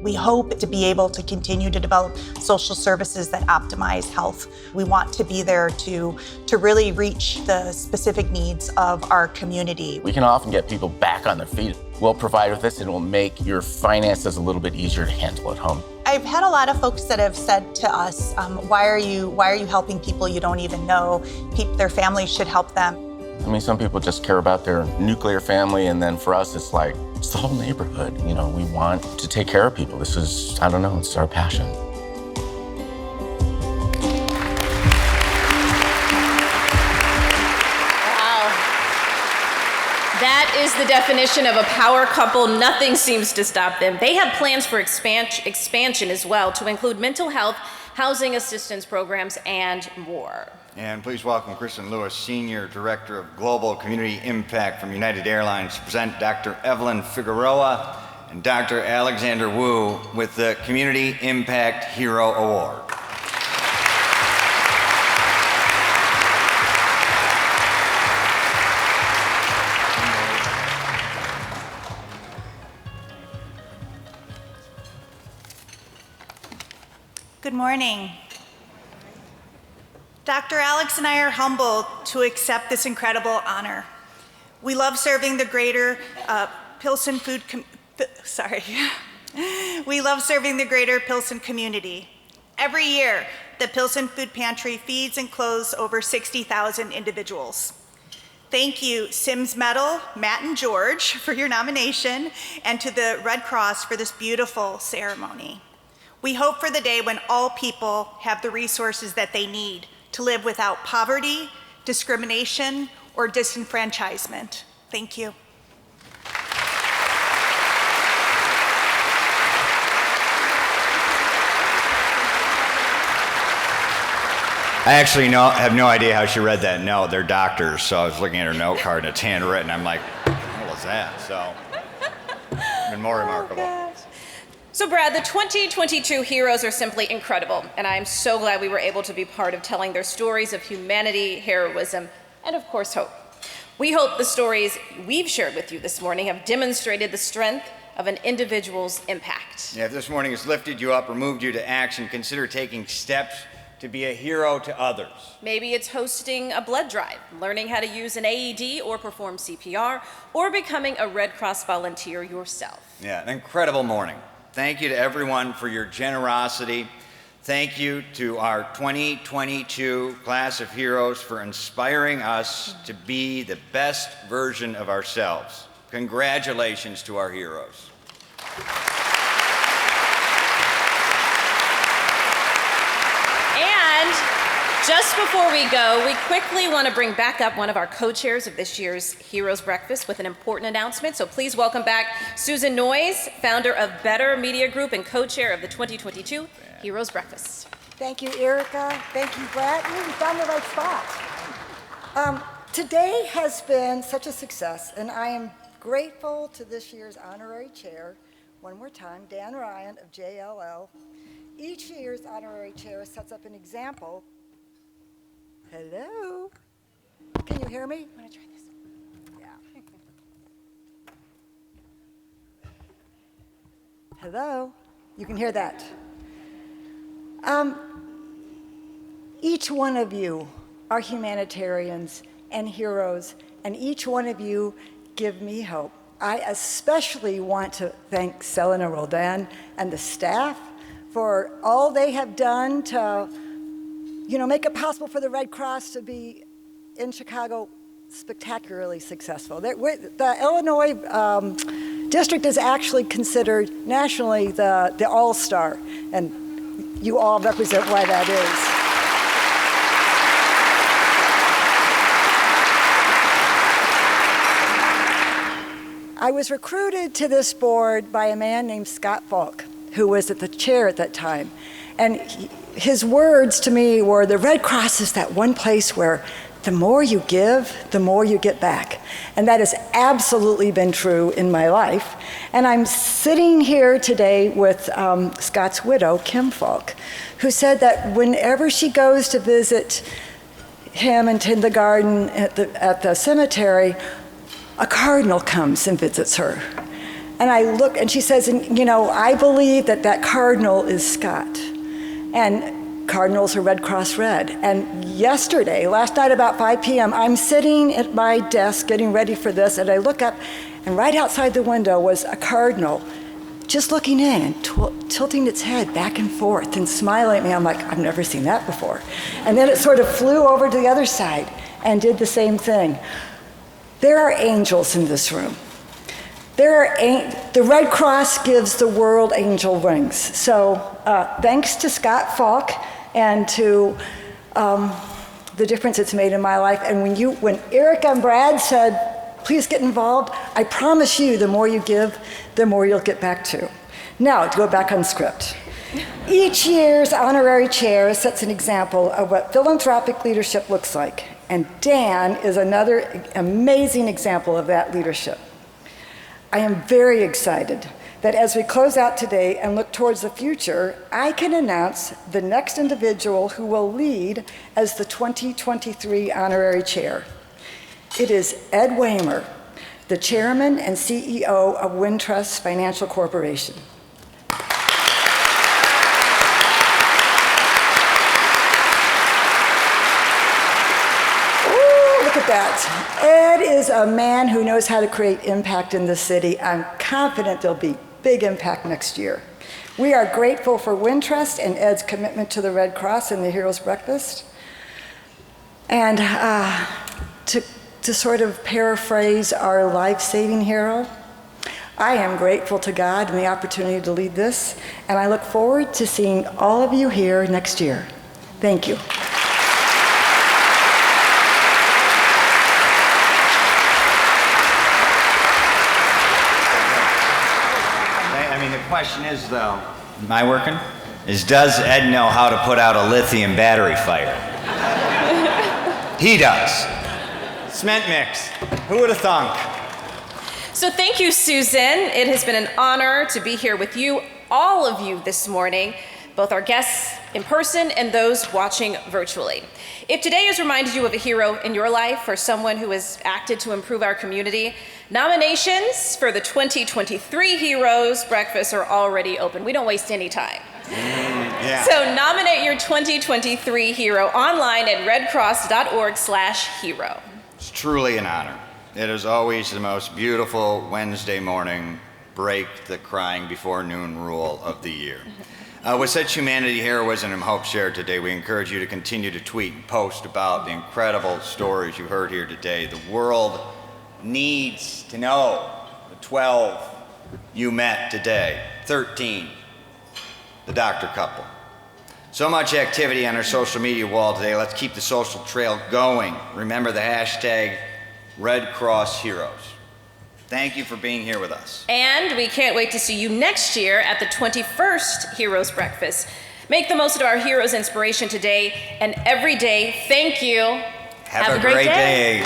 We hope to be able to continue to develop social services that optimize health. We want to be there to really reach the specific needs of our community. We can often get people back on their feet. We'll provide with this and it will make your finances a little bit easier to handle at home. I've had a lot of folks that have said to us, why are you helping people you don't even know? Their families should help them. I mean, some people just care about their nuclear family, and then for us, it's like, it's the whole neighborhood. You know, we want to take care of people. This is, I don't know, it's our passion. That is the definition of a power couple. Nothing seems to stop them. They have plans for expansion as well, to include mental health, housing assistance programs, and more. And please welcome Kristen Lewis, Senior Director of Global Community Impact from United Airlines, to present Dr. Evelyn Figueroa and Dr. Alexander Wu with the Community Impact Hero Award. Good morning. Dr. Alex and I are humbled to accept this incredible honor. We love serving the greater Pilsen We love serving the greater Pilsen community. Every year, the Pilsen Food Pantry feeds and clothes over 60,000 individuals. Thank you, Sims Medal, Matt and George, for your nomination, and to the Red Cross for this beautiful ceremony. We hope for the day when all people have the resources that they need to live without poverty, discrimination, or disenfranchisement. Thank you. I actually have no idea how she read that note. They're doctors, so I was looking at her note card and it's handwritten. I'm like, what was that? So, even more remarkable. So Brad, the 2022 heroes are simply incredible, and I'm so glad we were able to be part of telling their stories of humanity, heroism, and of course hope. We hope the stories we've shared with you this morning have demonstrated the strength of an individual's impact. Yeah, if this morning has lifted you up or moved you to action, consider taking steps to be a hero to others. Maybe it's hosting a blood drive, learning how to use an AED or perform CPR, or becoming a Red Cross volunteer yourself. Yeah, an incredible morning. Thank you to everyone for your generosity. Thank you to our 2022 class of heroes for inspiring us to be the best version of ourselves. Congratulations to our heroes. Just before we go, we quickly want to bring back up one of our co-chairs of this year's Heroes Breakfast with an important announcement. So please welcome back Susan Noyes, founder of Better Media Group and co-chair of the 2022 Heroes Breakfast. Thank you, Erica. Thank you, Brad. You found the right spot. Today has been such a success, and I am grateful to this year's honorary chair, one more time, Dan Ryan of JLL. Each year's honorary chair sets up an example. Hello? Can you hear me? I'm gonna try this. Hello? You can hear that. Each one of you are humanitarians and heroes, and each one of you give me hope. I especially want to thank Selena Roldan and the staff for all they have done to, make it possible for the Red Cross to be in Chicago spectacularly successful. The Illinois district is actually considered nationally the all-star, and you all represent why that is. I was recruited to this board by a man named Scott Falk, who was at the chair at that time. And his words to me were, the Red Cross is that one place where the more you give, the more you get back. And that has absolutely been true in my life. And I'm sitting here today with Scott's widow, Kim Falk, who said that whenever she goes to visit him and tend the garden at the cemetery, a cardinal comes and visits her. And I look, and she says, I believe that cardinal is Scott. And cardinals are Red Cross Red. And last night about 5 p.m., I'm sitting at my desk getting ready for this, and I look up, and right outside the window was a cardinal just looking in and tilting its head back and forth and smiling at me. I'm like, I've never seen that before. And then it sort of flew over to the other side and did the same thing. There are angels in this room. The Red Cross gives the world angel wings. So thanks to Scott Falk and to the difference it's made in my life. And when Erica and Brad said, please get involved, I promise you the more you give, the more you'll get back to. Now, to go back on script. Each year's honorary chair sets an example of what philanthropic leadership looks like. And Dan is another amazing example of that leadership. I am very excited that as we close out today and look towards the future, I can announce the next individual who will lead as the 2023 honorary chair. It is Ed Waymer, the chairman and CEO of Wintrust Financial Corporation. That. Ed is a man who knows how to create impact in the city. I'm confident there'll be big impact next year. We are grateful for Wintrust and Ed's commitment to the Red Cross and the Heroes Breakfast. And to sort of paraphrase our life-saving hero, I am grateful to God and the opportunity to lead this, and I look forward to seeing all of you here next year. Thank you. The question is, though, am I working? Does Ed know how to put out a lithium battery fire? He does. Cement mix. Who would have thunk? So thank you, Susan. It has been an honor to be here with you, all of you this morning, both our guests in person and those watching virtually. If today has reminded you of a hero in your life or someone who has acted to improve our community, nominations for the 2023 Heroes Breakfast are already open. We don't waste any time. Yeah. So nominate your 2023 hero online at redcross.org/hero. It's truly an honor. It is always the most beautiful Wednesday morning, break the crying before noon rule of the year. With such humanity, heroism, and hope shared today, we encourage you to continue to tweet and post about the incredible stories you heard here today. The world needs to know the 12 you met today, 13, the doctor couple. So much activity on our social media wall today. Let's keep the social trail going. Remember the hashtag Red Cross Heroes. Thank you for being here with us. And we can't wait to see you next year at the 21st Heroes Breakfast. Make the most of our heroes' inspiration today and every day. Thank you. Have a great day.